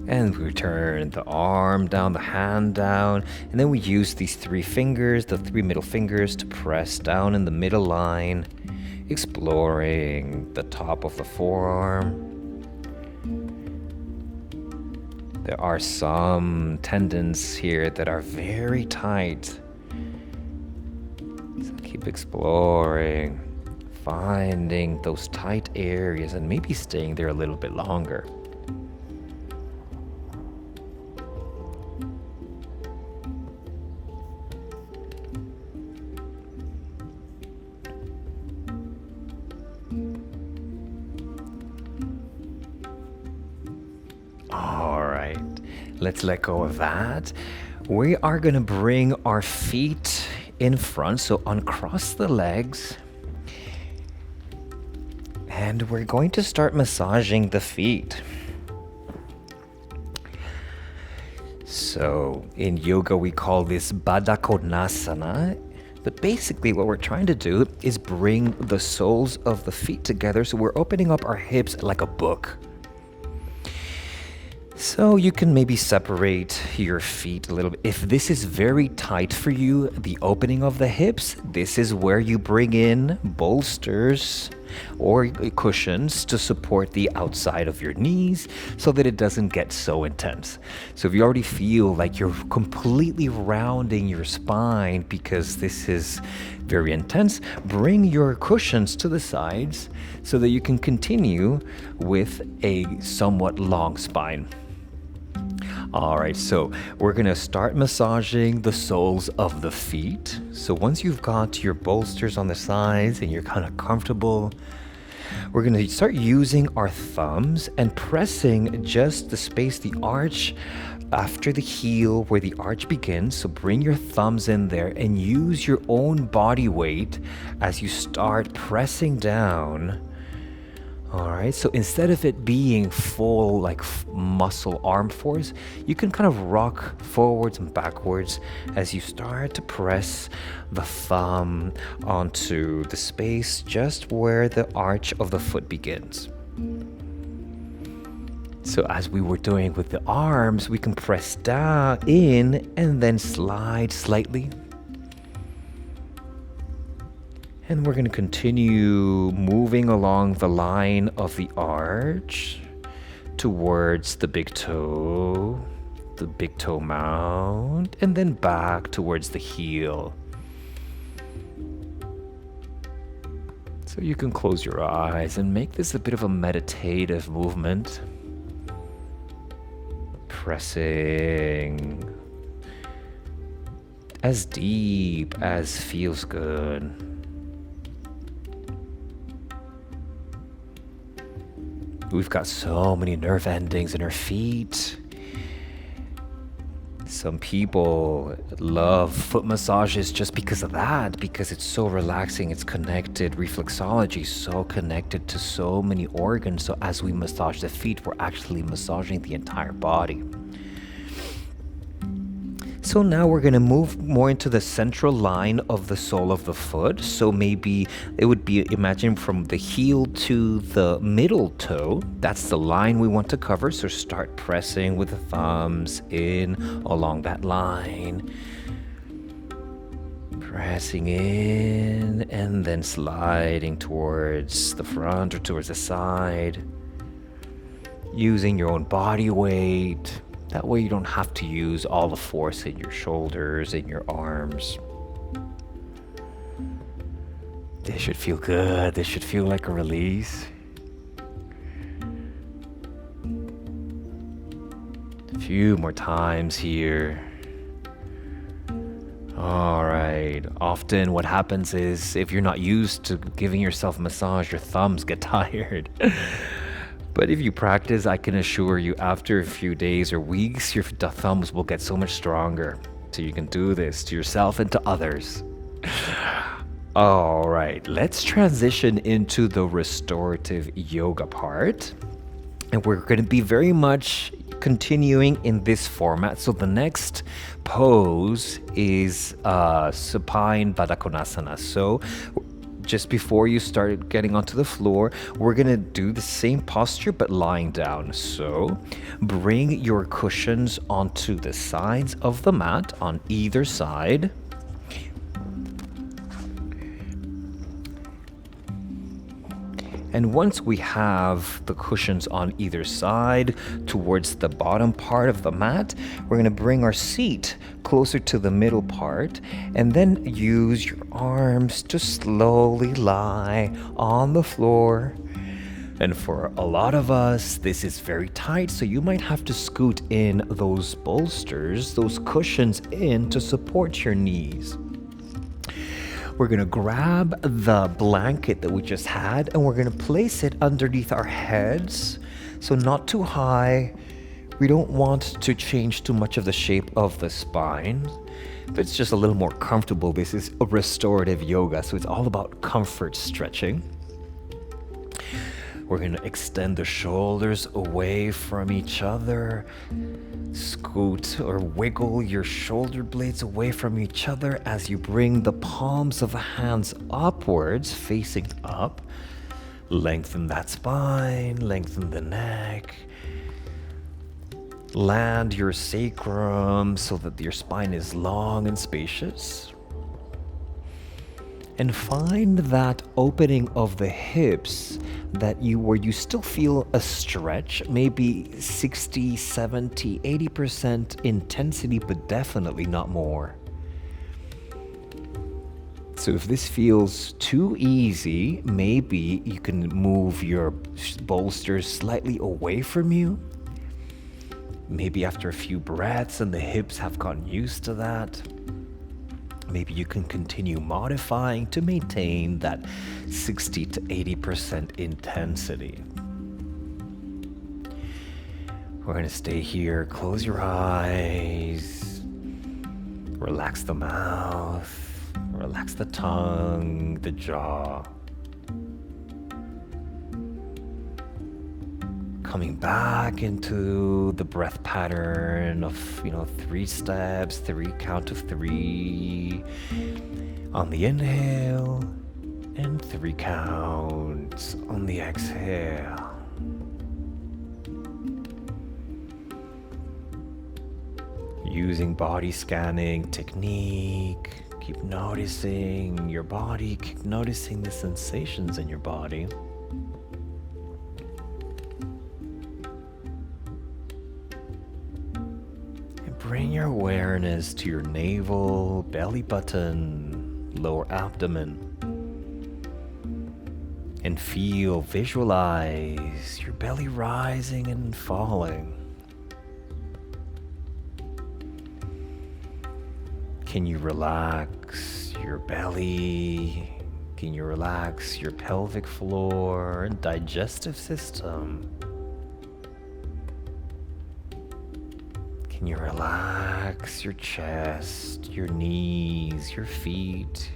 And we turn the arm down, the hand down, and then we use these 3 fingers, the 3 middle fingers, to press down in the middle line exploring the top of the forearm. There are some tendons here that are very tight. So keep exploring, finding those tight areas and maybe staying there a little bit longer. All right, let's let go of that. We are gonna bring our feet in front, so uncross the legs. And we're going to start massaging the feet. So in yoga, we call this Baddha Konasana. But basically what we're trying to do is bring the soles of the feet together. So we're opening up our hips like a book. So you can maybe separate your feet a little bit. If this is very tight for you, the opening of the hips, this is where you bring in bolsters or cushions to support the outside of your knees so that it doesn't get so intense. So if you already feel like you're completely rounding your spine because this is very intense, bring your cushions to the sides so that you can continue with a somewhat long spine. All right, so we're gonna start massaging the soles of the feet. So once you've got your bolsters on the sides and you're kind of comfortable, we're gonna start using our thumbs and pressing just the space, the arch after the heel where the arch begins. So bring your thumbs in there and use your own body weight as you start pressing down. All right, so instead of it being full like muscle arm force, you can kind of rock forwards and backwards as you start to press the thumb onto the space just where the arch of the foot begins. So as we were doing with the arms, we can press down in and then slide slightly. And we're going to continue moving along the line of the arch towards the big toe mound, and then back towards the heel. So you can close your eyes and make this a bit of a meditative movement. Pressing as deep as feels good. We've got so many nerve endings in our feet. Some people love foot massages just because of that, because it's so relaxing, it's connected. Reflexology is so connected to so many organs. So as we massage the feet, we're actually massaging the entire body. So now we're going to move more into the central line of the sole of the foot. So maybe it would be, imagine from the heel to the middle toe. That's the line we want to cover. So start pressing with the thumbs in along that line. Pressing in and then sliding towards the front or towards the side. Using your own body weight. That way you don't have to use all the force in your shoulders, in your arms. This should feel good. This should feel like a release. A few more times here. All right. Often what happens is if you're not used to giving yourself a massage, your thumbs get tired. But if you practice, I can assure you after a few days or weeks, your thumbs will get so much stronger. So you can do this to yourself and to others. All right, let's transition into the restorative yoga part. And we're going to be very much continuing in this format. So the next pose is supine Baddha Konasana. So just before you start getting onto the floor, we're gonna do the same posture but lying down. So bring your cushions onto the sides of the mat on either side. And once we have the cushions on either side towards the bottom part of the mat, we're going to bring our seat closer to the middle part and then use your arms to slowly lie on the floor. And for a lot of us, this is very tight, so you might have to scoot in those bolsters, those cushions in to support your knees. We're gonna grab the blanket that we just had and we're gonna place it underneath our heads, so not too high. We don't want to change too much of the shape of the spine, but it's just a little more comfortable. This is a restorative yoga, so it's all about comfort stretching. We're going to extend the shoulders away from each other. Scoot or wiggle your shoulder blades away from each other as you bring the palms of the hands upwards, facing up. Lengthen that spine, lengthen the neck. Land your sacrum so that your spine is long and spacious. And find that opening of the hips where you still feel a stretch, maybe 60, 70, 80% intensity, but definitely not more. So if this feels too easy, maybe you can move your bolsters slightly away from you. Maybe after a few breaths and the hips have gotten used to that, maybe you can continue modifying to maintain that 60 to 80% intensity. We're going to stay here. Close your eyes. Relax the mouth. Relax the tongue, the jaw. Coming back into the breath pattern of, 3 steps, 3 count of 3 on the inhale and 3 counts on the exhale. Using body scanning technique, keep noticing your body, keep noticing the sensations in your body. Bring your awareness to your navel, belly button, lower abdomen, and visualize your belly rising and falling. Can you relax your belly? Can you relax your pelvic floor and digestive system? Can you relax your chest, your knees, your feet?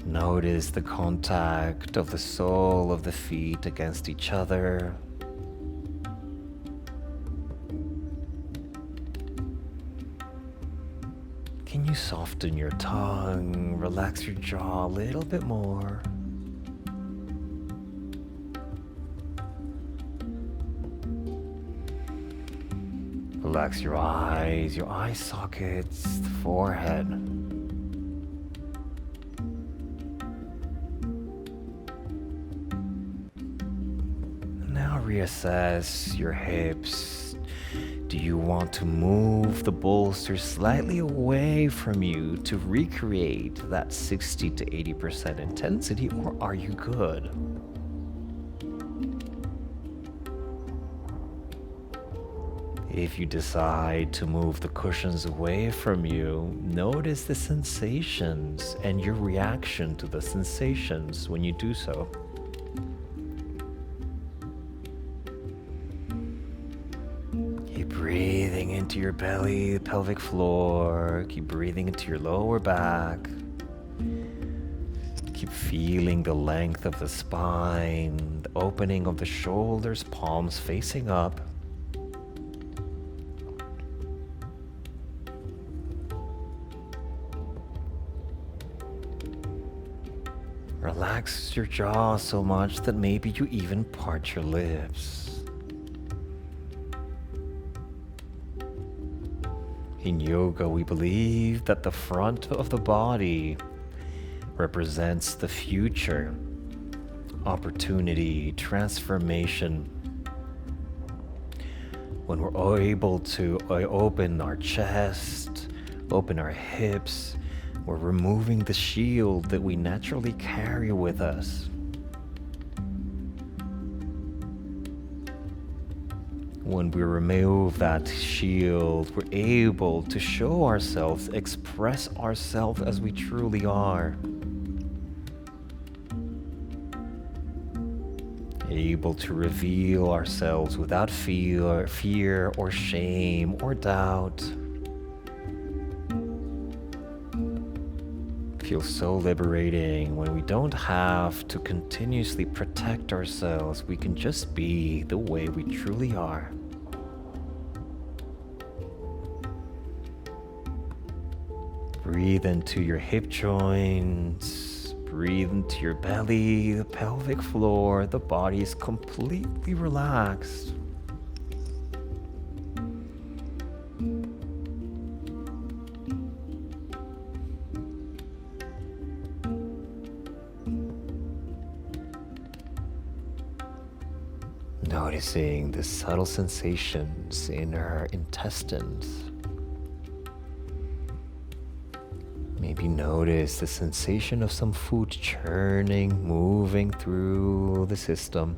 Notice the contact of the sole of the feet against each other. Can you soften your tongue, relax your jaw a little bit more? Relax your eyes, your eye sockets, the forehead. Now reassess your hips. Do you want to move the bolster slightly away from you to recreate that 60 to 80% intensity, or are you good? If you decide to move the cushions away from you, notice the sensations and your reaction to the sensations when you do so. Keep breathing into your belly, the pelvic floor. Keep breathing into your lower back. Keep feeling the length of the spine, the opening of the shoulders, palms facing up. Relax your jaw so much that maybe you even part your lips. In yoga, we believe that the front of the body represents the future, opportunity, transformation. When we're able to open our chest, open our hips, we're removing the shield that we naturally carry with us. When we remove that shield, we're able to show ourselves, express ourselves as we truly are. Able to reveal ourselves without fear or shame or doubt. Feels so liberating when we don't have to continuously protect ourselves. We can just be the way we truly are. Breathe into your hip joints, breathe into your belly, the pelvic floor. The body is completely relaxed. Noticing the subtle sensations in our intestines. Maybe notice the sensation of some food churning, moving through the system.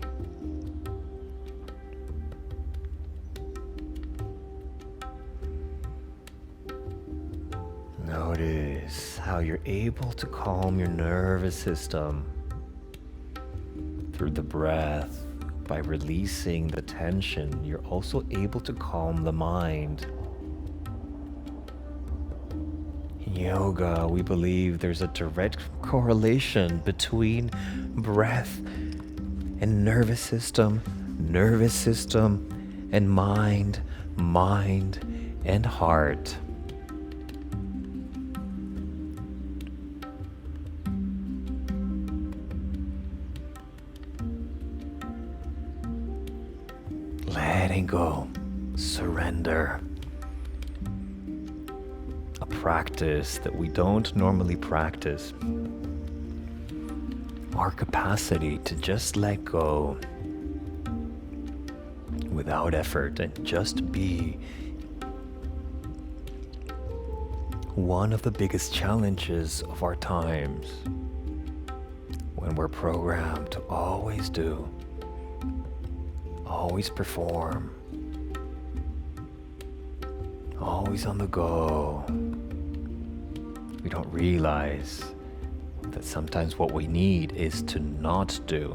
Notice how you're able to calm your nervous system through the breath. By releasing the tension, you're also able to calm the mind. In yoga, we believe there's a direct correlation between breath and nervous system and mind and heart. Letting go, surrender. A practice that we don't normally practice. Our capacity to just let go without effort and just be. One of the biggest challenges of our times, when we're programmed to always do, always perform, always on the go. We don't realize that sometimes what we need is to not do.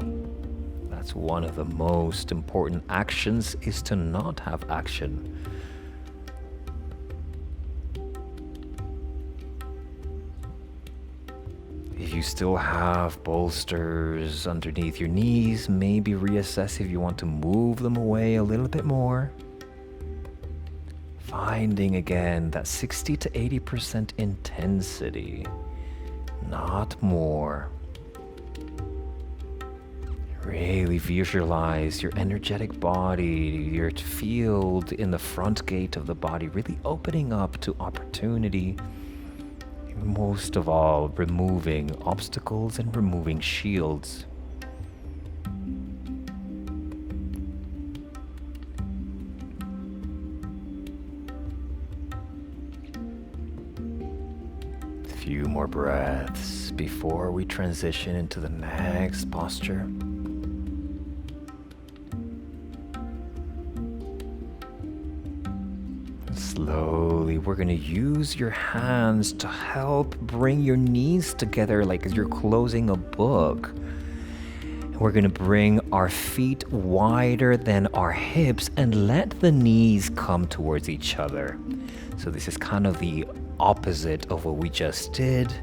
That's one of the most important actions, is to not have action. If you still have bolsters underneath your knees, maybe reassess if you want to move them away a little bit more. Finding again that 60 to 80% intensity, not more. Really visualize your energetic body, your field in the front gate of the body, really opening up to opportunity. Most of all, removing obstacles and removing shields. A few more breaths before we transition into the next posture. Slowly, we're going to use your hands to help bring your knees together like you're closing a book. And we're going to bring our feet wider than our hips and let the knees come towards each other. So this is kind of the opposite of what we just did.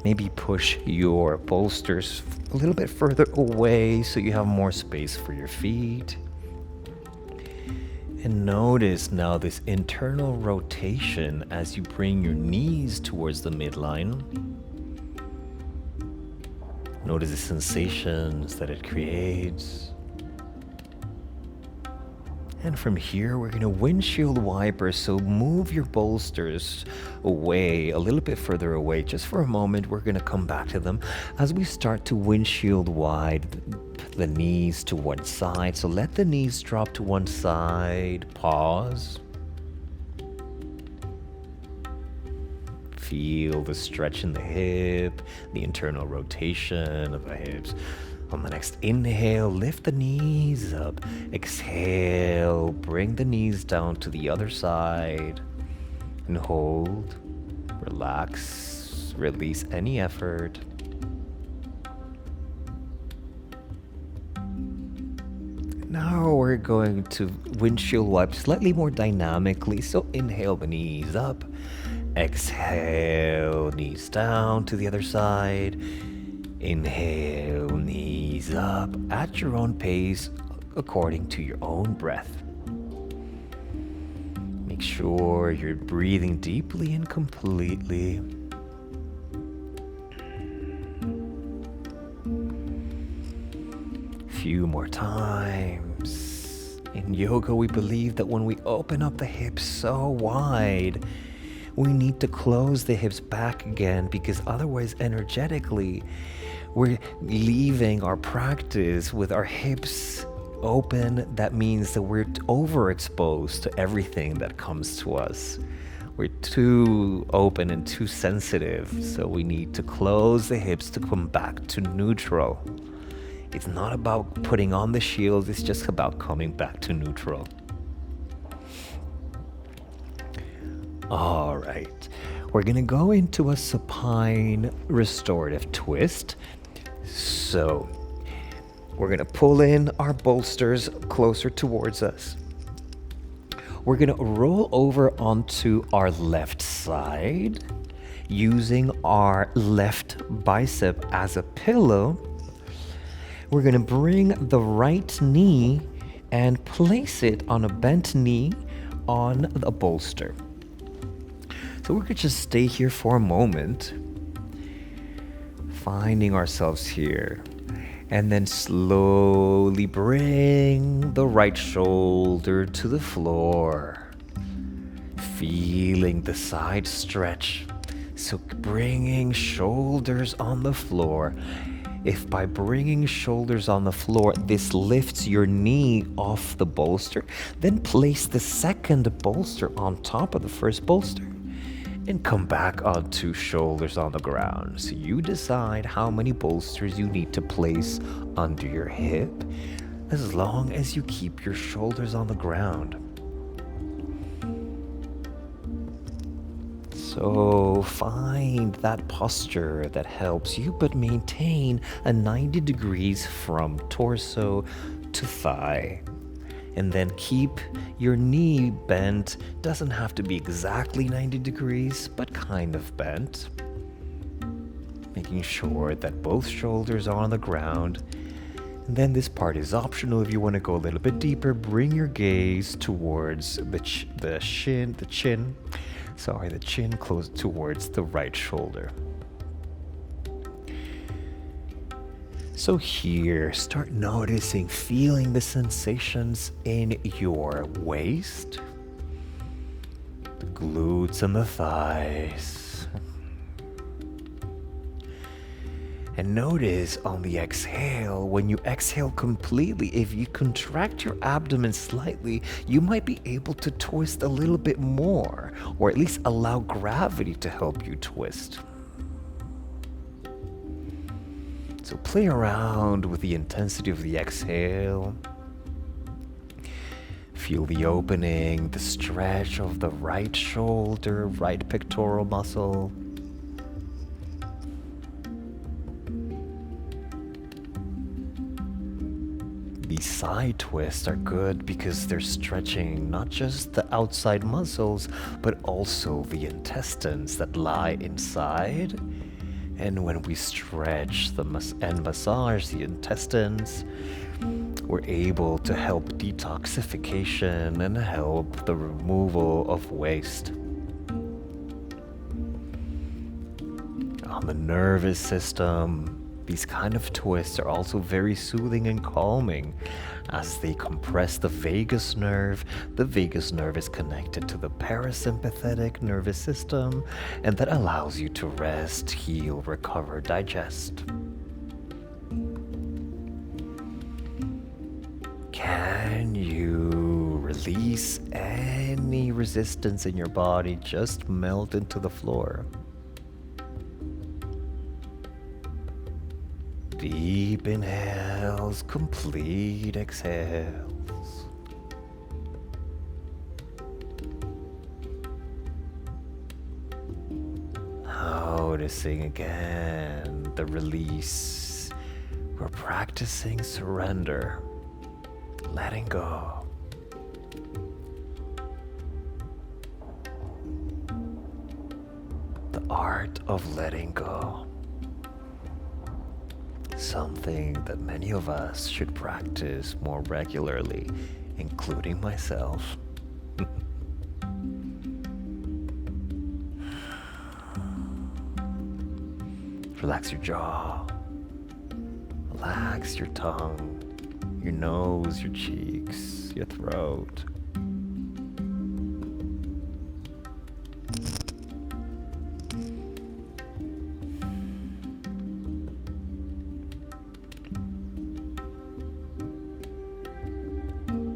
Maybe push your bolsters a little bit further away so you have more space for your feet. And notice now this internal rotation as you bring your knees towards the midline. Notice the sensations that it creates. And from here, we're going to windshield wiper. So move your bolsters away, a little bit further away, just for a moment. We're going to come back to them as we start to windshield wide the knees to one side. So let the knees drop to one side. Pause. Feel the stretch in the hip, the internal rotation of the hips. On the next inhale, lift the knees up. Exhale, bring the knees down to the other side. And hold. Relax. Release any effort. Now we're going to windshield wipe slightly more dynamically. So inhale the knees up. Exhale, knees down to the other side. Inhale, knees up at your own pace, according to your own breath. Make sure you're breathing deeply and completely. Few more times. In yoga, we believe that when we open up the hips so wide, we need to close the hips back again, because otherwise, energetically, we're leaving our practice with our hips open. That means that we're overexposed to everything that comes to us. We're too open and too sensitive, so we need to close the hips to come back to neutral. It's not about putting on the shield, it's just about coming back to neutral. All right, we're gonna go into a supine restorative twist. So we're gonna pull in our bolsters closer towards us. We're gonna roll over onto our left side using our left bicep as a pillow. We're gonna bring the right knee and place it on a bent knee on the bolster. So we're gonna just stay here for a moment, finding ourselves here, and then slowly bring the right shoulder to the floor, feeling the side stretch. So bringing shoulders on the floor. If by bringing shoulders on the floor, this lifts your knee off the bolster, then place the second bolster on top of the first bolster and come back onto shoulders on the ground. So you decide how many bolsters you need to place under your hip, as long as you keep your shoulders on the ground. So find that posture that helps you, but maintain a 90 degrees from torso to thigh. And then keep your knee bent. Doesn't have to be exactly 90 degrees, but kind of bent. Making sure that both shoulders are on the ground. And then this part is optional. If you want to go a little bit deeper, bring your gaze towards the chin close towards the right shoulder. So here, start noticing, feeling the sensations in your waist, the glutes and the thighs. And notice on the exhale, when you exhale completely, if you contract your abdomen slightly, you might be able to twist a little bit more, or at least allow gravity to help you twist. So play around with the intensity of the exhale. Feel the opening, the stretch of the right shoulder, right pectoral muscle. These side twists are good because they're stretching not just the outside muscles, but also the intestines that lie inside. And when we stretch and massage the intestines, we're able to help detoxification and help the removal of waste. On the nervous system, These kind of twists are also very soothing and calming as they compress the vagus nerve. The vagus nerve is connected to the parasympathetic nervous system, and that allows you to rest, heal, recover, digest. Can you release any resistance in your body? Just melt into the floor. Deep inhales, complete exhales. Noticing again the release. We're practicing surrender, letting go. The art of letting go. Something that many of us should practice more regularly, including myself. Relax your jaw. Relax your tongue, your nose, your cheeks, your throat.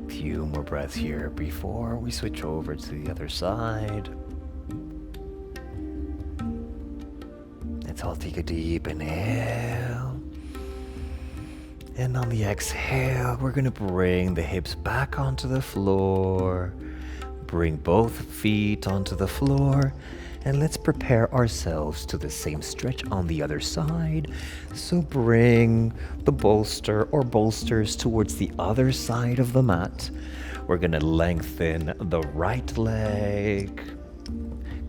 Few more breaths here before we switch over to the other side. Let's all take a deep inhale. And on the exhale, we're going to bring the hips back onto the floor. Bring both feet onto the floor. And let's prepare ourselves to the same stretch on the other side. So bring the bolster or bolsters towards the other side of the mat. We're going to lengthen the right leg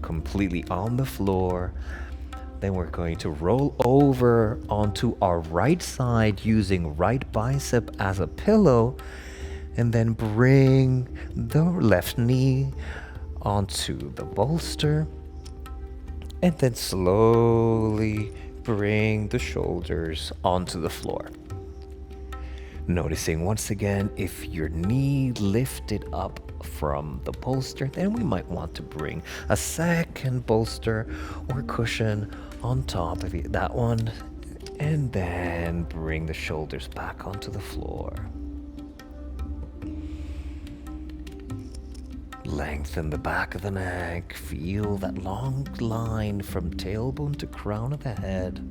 completely on the floor. Then we're going to roll over onto our right side using right bicep as a pillow. And then bring the left knee onto the bolster. And then slowly bring the shoulders onto the floor. Noticing once again, if your knee lifted up from the bolster, then we might want to bring a second bolster or cushion on top of that one. And then bring the shoulders back onto the floor. Lengthen the back of the neck. Feel that long line from tailbone to crown of the head.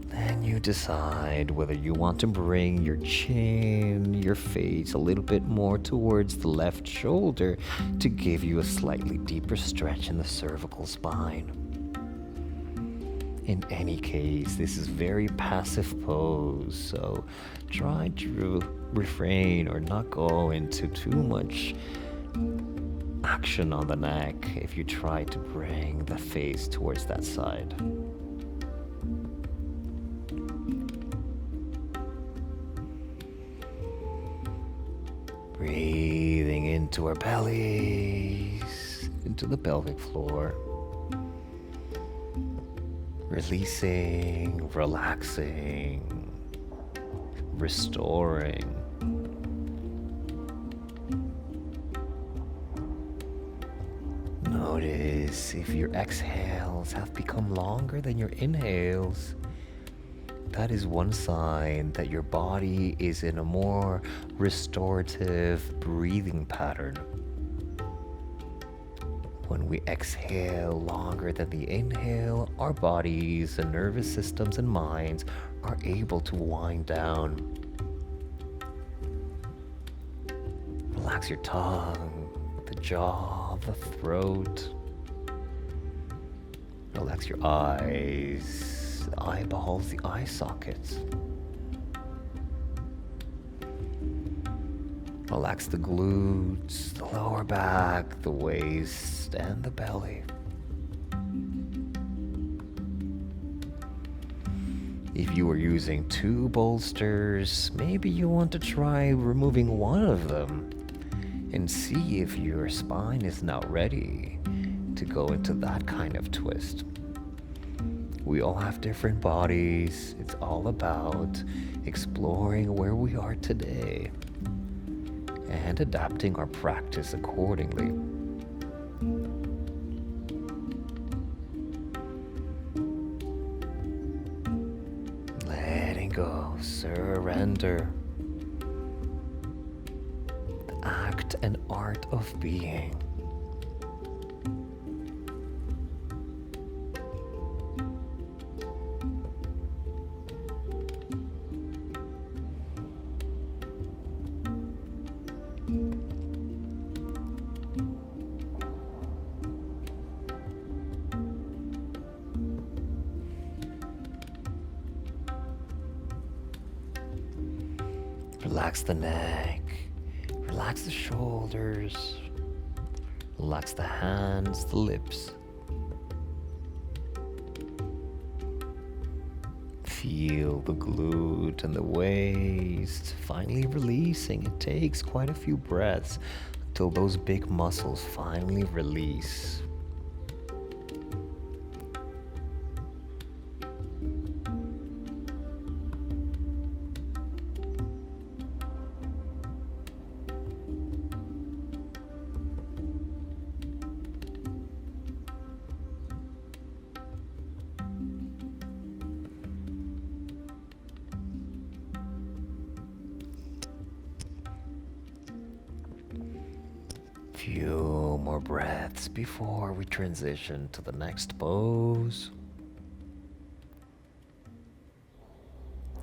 Then you decide whether you want to bring your chin, your face a little bit more towards the left shoulder to give you a slightly deeper stretch in the cervical spine. In any case, this is very passive pose, so try to refrain or not go into too much action on the neck if you try to bring the face towards that side. Breathing into our bellies, into the pelvic floor. Releasing, relaxing, restoring. Notice if your exhales have become longer than your inhales. That is one sign that your body is in a more restorative breathing pattern. When we exhale longer than the inhale, our bodies and nervous systems and minds are able to wind down. Relax your tongue, the jaw, the throat. Relax your eyes, the eyeballs, the eye sockets. Relax the glutes, the lower back, the waist, and the belly. If you are using two bolsters, maybe you want to try removing one of them and see if your spine is now ready to go into that kind of twist. We all have different bodies. It's all about exploring where we are today and adapting our practice accordingly. Letting go, surrender. The act and art of being. Relax the neck, relax the shoulders, relax the hands, the lips. Feel the glute and the waist, finally releasing. It takes quite a few breaths until those big muscles finally release. Few more breaths before we transition to the next pose.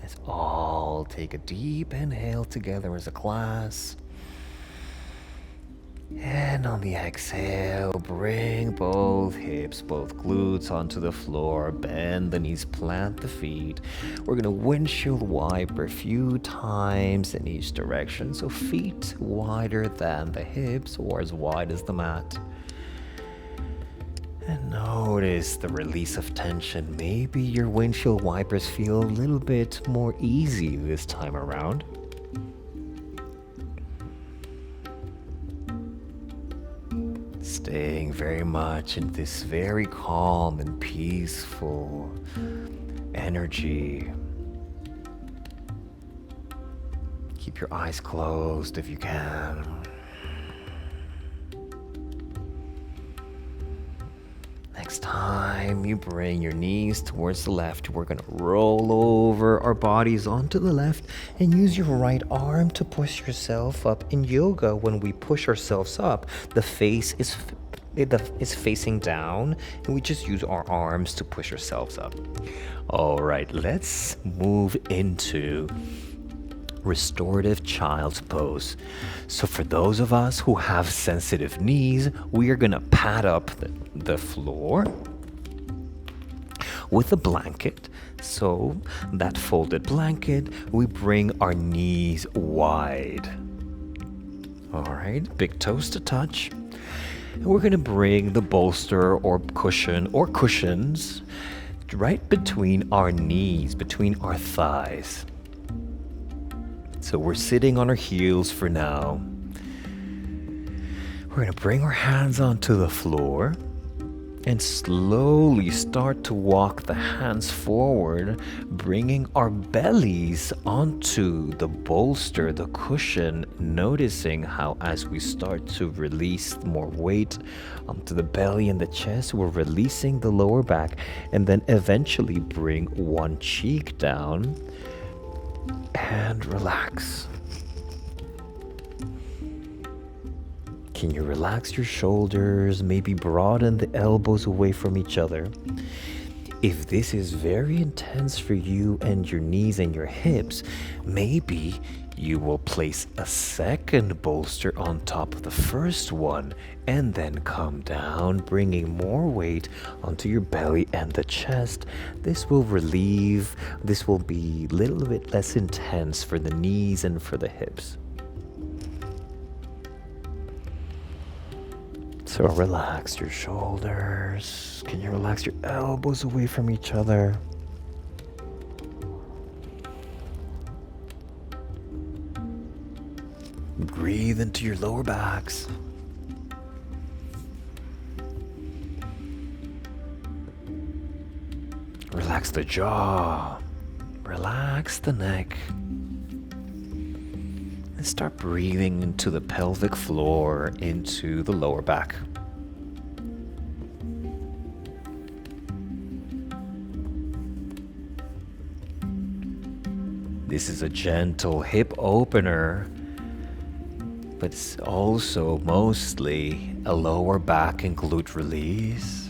Let's all take a deep inhale together as a class. And on the exhale, bring both hips, both glutes onto the floor. Bend the knees, plant the feet. We're going to windshield wiper a few times in each direction. So feet wider than the hips or as wide as the mat. And notice the release of tension. Maybe your windshield wipers feel a little bit more easy this time around. Staying very much in this very calm and peaceful energy. Keep your eyes closed if you can. Next time you bring your knees towards the left, we're going to roll over our bodies onto the left and use your right arm to push yourself up. In yoga, when we push ourselves up, the face is facing down, and we just use our arms to push ourselves up. All right, let's move into restorative child's pose. So for those of us who have sensitive knees, we are going to pad up the floor with a blanket. So that folded blanket, we bring our knees wide. All right, big toes to touch. And we're going to bring the bolster or cushion or cushions right between our knees, between our thighs. So we're sitting on our heels for now. We're going to bring our hands onto the floor and slowly start to walk the hands forward, bringing our bellies onto the bolster, the cushion, noticing how as we start to release more weight onto the belly and the chest, we're releasing the lower back, and then eventually bring one cheek down and relax. Can you relax your shoulders, maybe broaden the elbows away from each other? If this is very intense for you and your knees and your hips, maybe you will place a second bolster on top of the first one and then come down, bringing more weight onto your belly and the chest. This will relieve, this will be a little bit less intense for the knees and for the hips. So relax your shoulders. Can you relax your elbows away from each other? Breathe into your lower backs. Relax the jaw. Relax the neck. And start breathing into the pelvic floor, into the lower back. This is a gentle hip opener, but it's also mostly a lower back and glute release.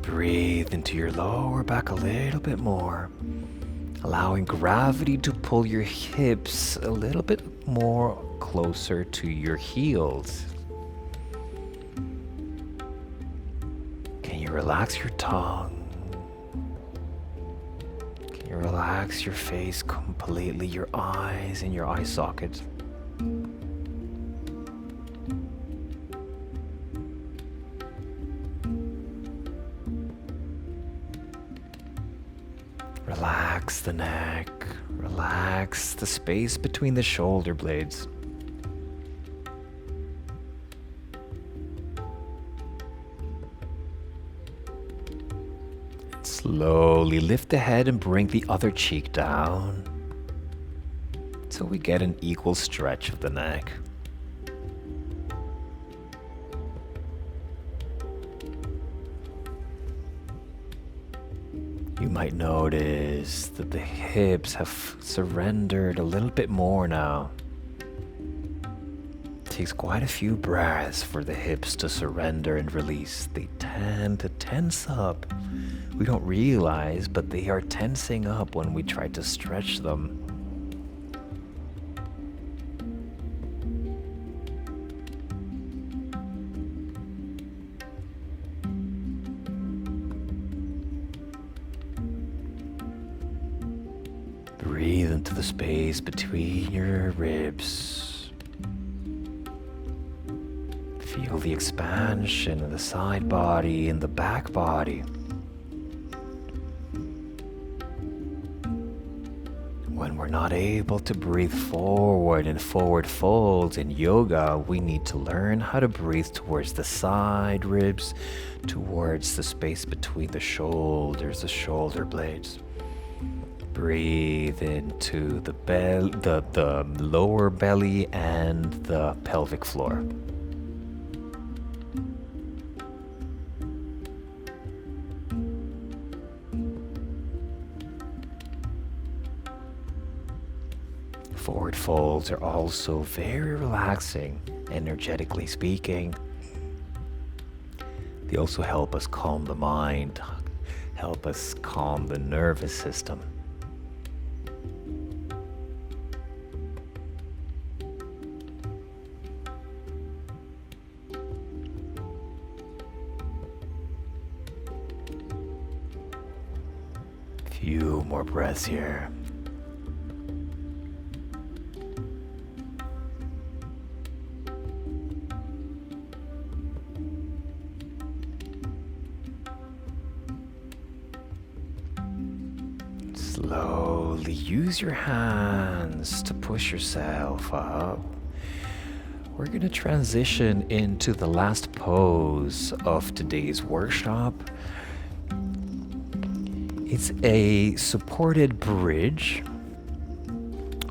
Breathe into your lower back a little bit more, allowing gravity to pull your hips a little bit more closer to your heels. Can you relax your tongue? Can you relax your face completely, your eyes and your eye sockets? Relax the neck, relax the space between the shoulder blades. And slowly lift the head and bring the other cheek down so we get an equal stretch of the neck. You might notice that the hips have surrendered a little bit more now. It takes quite a few breaths for the hips to surrender and release. They tend to tense up. We don't realize, but they are tensing up when we try to stretch them. Breathe into the space between your ribs. Feel the expansion of the side body and the back body. When we're not able to breathe forward in forward folds in yoga, we need to learn how to breathe towards the side ribs, towards the space between the shoulders, the shoulder blades. Breathe into the lower belly and the pelvic floor. Forward folds are also very relaxing, energetically speaking. They also help us calm the mind, help us calm the nervous system. Few more breaths here. Slowly use your hands to push yourself up. We're going to transition into the last pose of today's workshop. It's a supported bridge.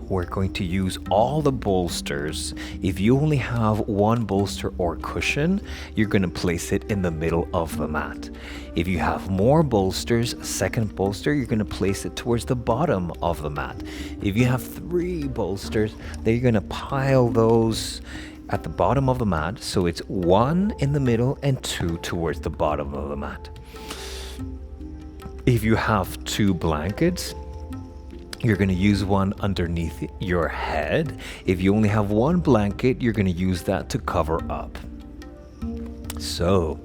We're going to use all the bolsters. If you only have one bolster or cushion, you're going to place it in the middle of the mat. If you have more bolsters, a second bolster, you're going to place it towards the bottom of the mat. If you have 3 bolsters, then you're going to pile those at the bottom of the mat. So it's 1 in the middle and 2 towards the bottom of the mat. If you have 2 blankets, you're going to use one underneath your head. If you only have 1 blanket, you're going to use that to cover up. So,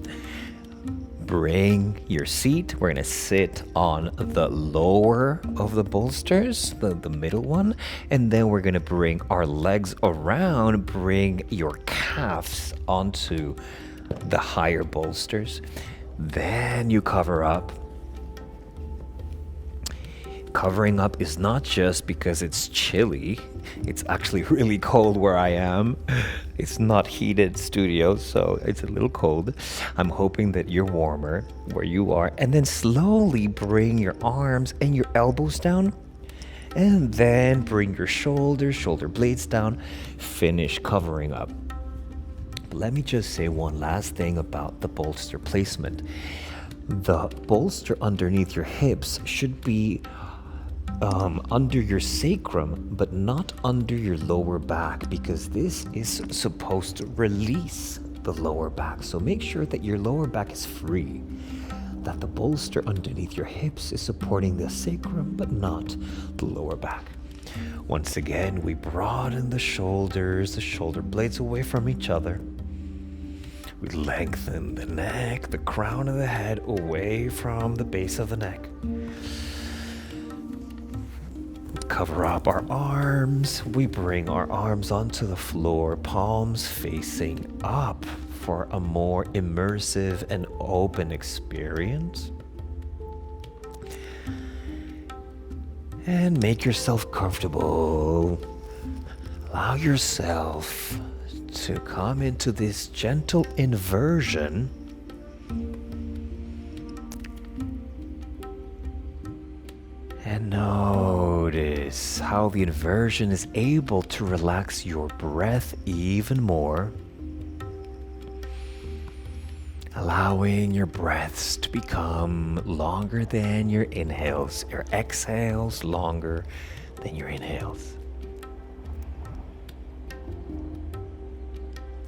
bring your seat. We're going to sit on the lower of the bolsters, the middle one, and then we're going to bring our legs around, bring your calves onto the higher bolsters. Then you cover up. Covering up is not just because it's chilly. It's actually really cold where I am. It's not heated studio, so it's a little cold. I'm hoping that you're warmer where you are. And then slowly bring your arms and your elbows down. And then bring your shoulders, shoulder blades down. Finish covering up. Let me just say one last thing about the bolster placement. The bolster underneath your hips should be under your sacrum, but not under your lower back, because this is supposed to release the lower back. So make sure that your lower back is free, that the bolster underneath your hips is supporting the sacrum, but not the lower back. Once again, we broaden the shoulder blades away from each other. We lengthen the neck, the crown of the head away from the base of the neck. Cover up our arms. We bring our arms onto the floor, palms facing up for a more immersive and open experience. And make yourself comfortable. Allow yourself to come into this gentle inversion. And notice how the inversion is able to relax your breath even more. Allowing your breaths to become longer than your inhales, your exhales longer than your inhales.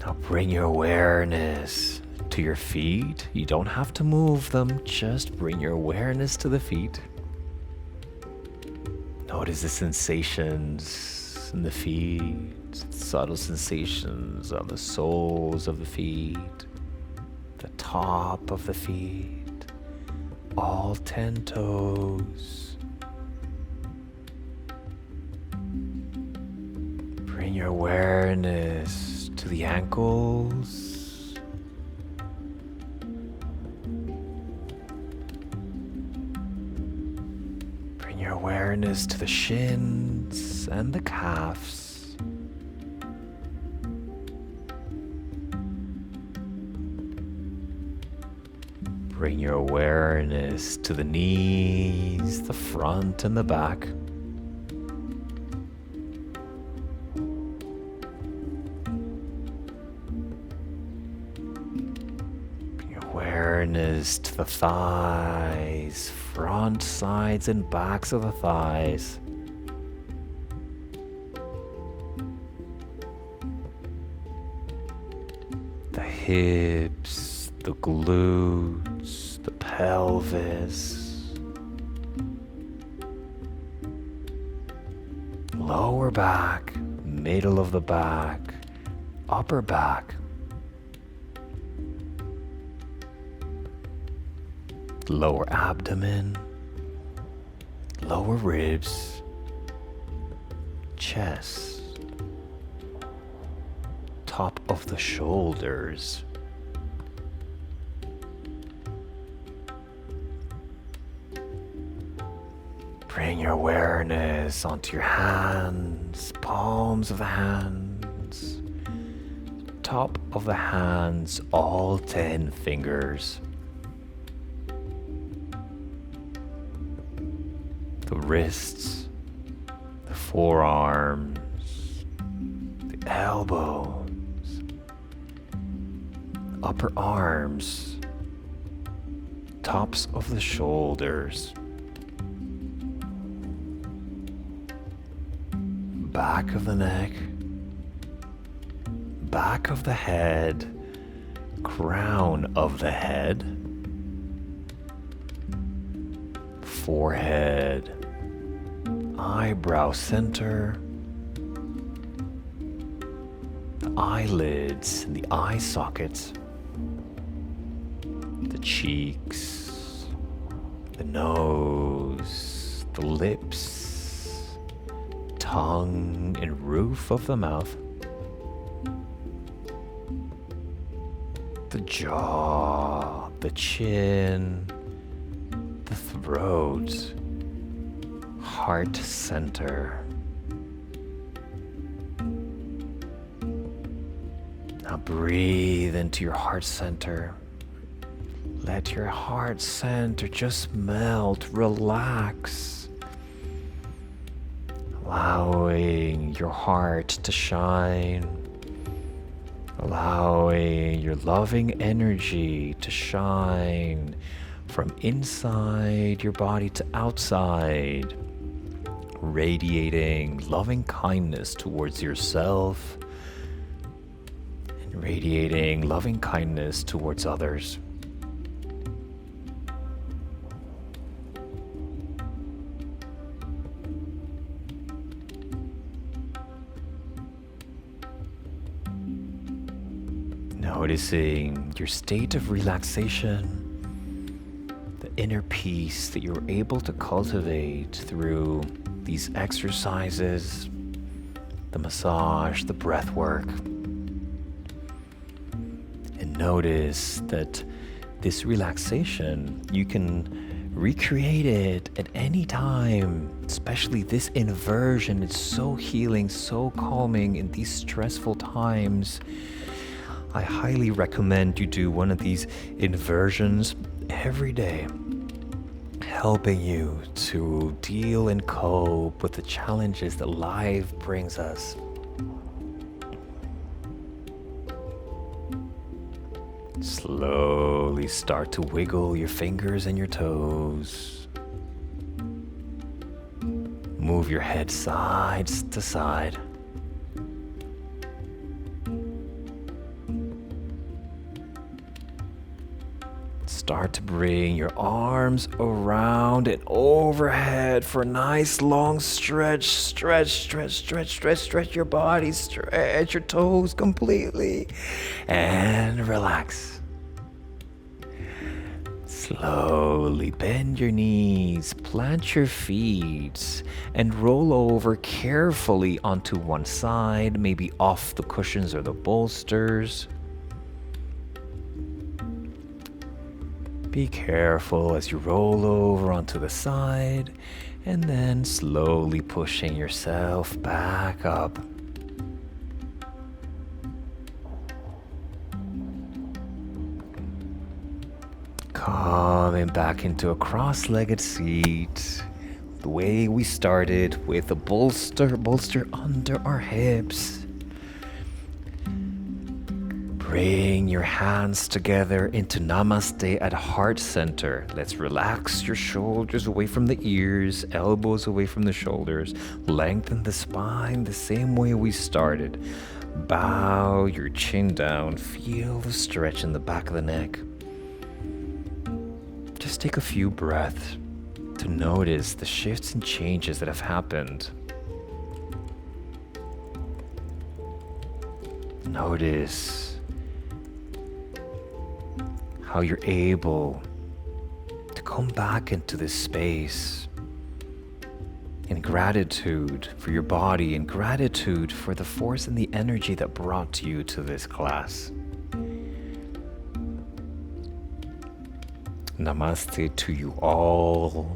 Now bring your awareness to your feet. You don't have to move them, just bring your awareness to the feet. Notice the sensations in the feet, subtle sensations of the soles of the feet, the top of the feet, all 10 toes. Bring your awareness to the ankles. Your awareness to the shins and the calves. Bring your awareness to the knees, the front and the back. Bring your awareness to the thighs, front, sides, and backs of the thighs. The hips, the glutes, the pelvis. Lower back, middle of the back, upper back. Lower abdomen, lower ribs, chest, top of the shoulders, bring your awareness onto your hands, palms of the hands, top of the hands, all 10 fingers. The wrists, the forearms, the elbows, upper arms, tops of the shoulders, back of the neck, back of the head, crown of the head, forehead, eyebrow center, the eyelids and the eye sockets, the cheeks, the nose, the lips, tongue and roof of the mouth, the jaw, the chin, the throat, heart center, Now breathe into your heart center. Let your heart center just melt, relax. Allowing your heart to shine. Allowing your loving energy to shine from inside your body to outside. Radiating loving kindness towards yourself and radiating loving kindness towards others. Noticing your state of relaxation, the inner peace that you're able to cultivate through these exercises, the massage, the breath work. And notice that this relaxation, you can recreate it at any time, especially this inversion. It's so healing, so calming in these stressful times. I highly recommend you do one of these inversions every day, helping you to deal and cope with the challenges that life brings us. Slowly start to wiggle your fingers and your toes. Move your head sides to side. Start to bring your arms around and overhead for a nice long stretch. Stretch your body, stretch your toes completely, and relax. Slowly bend your knees, plant your feet, and roll over carefully onto one side, maybe off the cushions or the bolsters. Be careful as you roll over onto the side and then slowly pushing yourself back up. Coming back into a cross-legged seat, the way we started with a bolster under our hips. Bring your hands together into Namaste at heart center. Let's relax your shoulders away from the ears, elbows away from the shoulders. Lengthen the spine the same way we started. Bow your chin down. Feel the stretch in the back of the neck. Just take a few breaths to notice the shifts and changes that have happened. Notice how you're able to come back into this space in gratitude for your body and gratitude for the force and the energy that brought you to this class. Namaste to you all.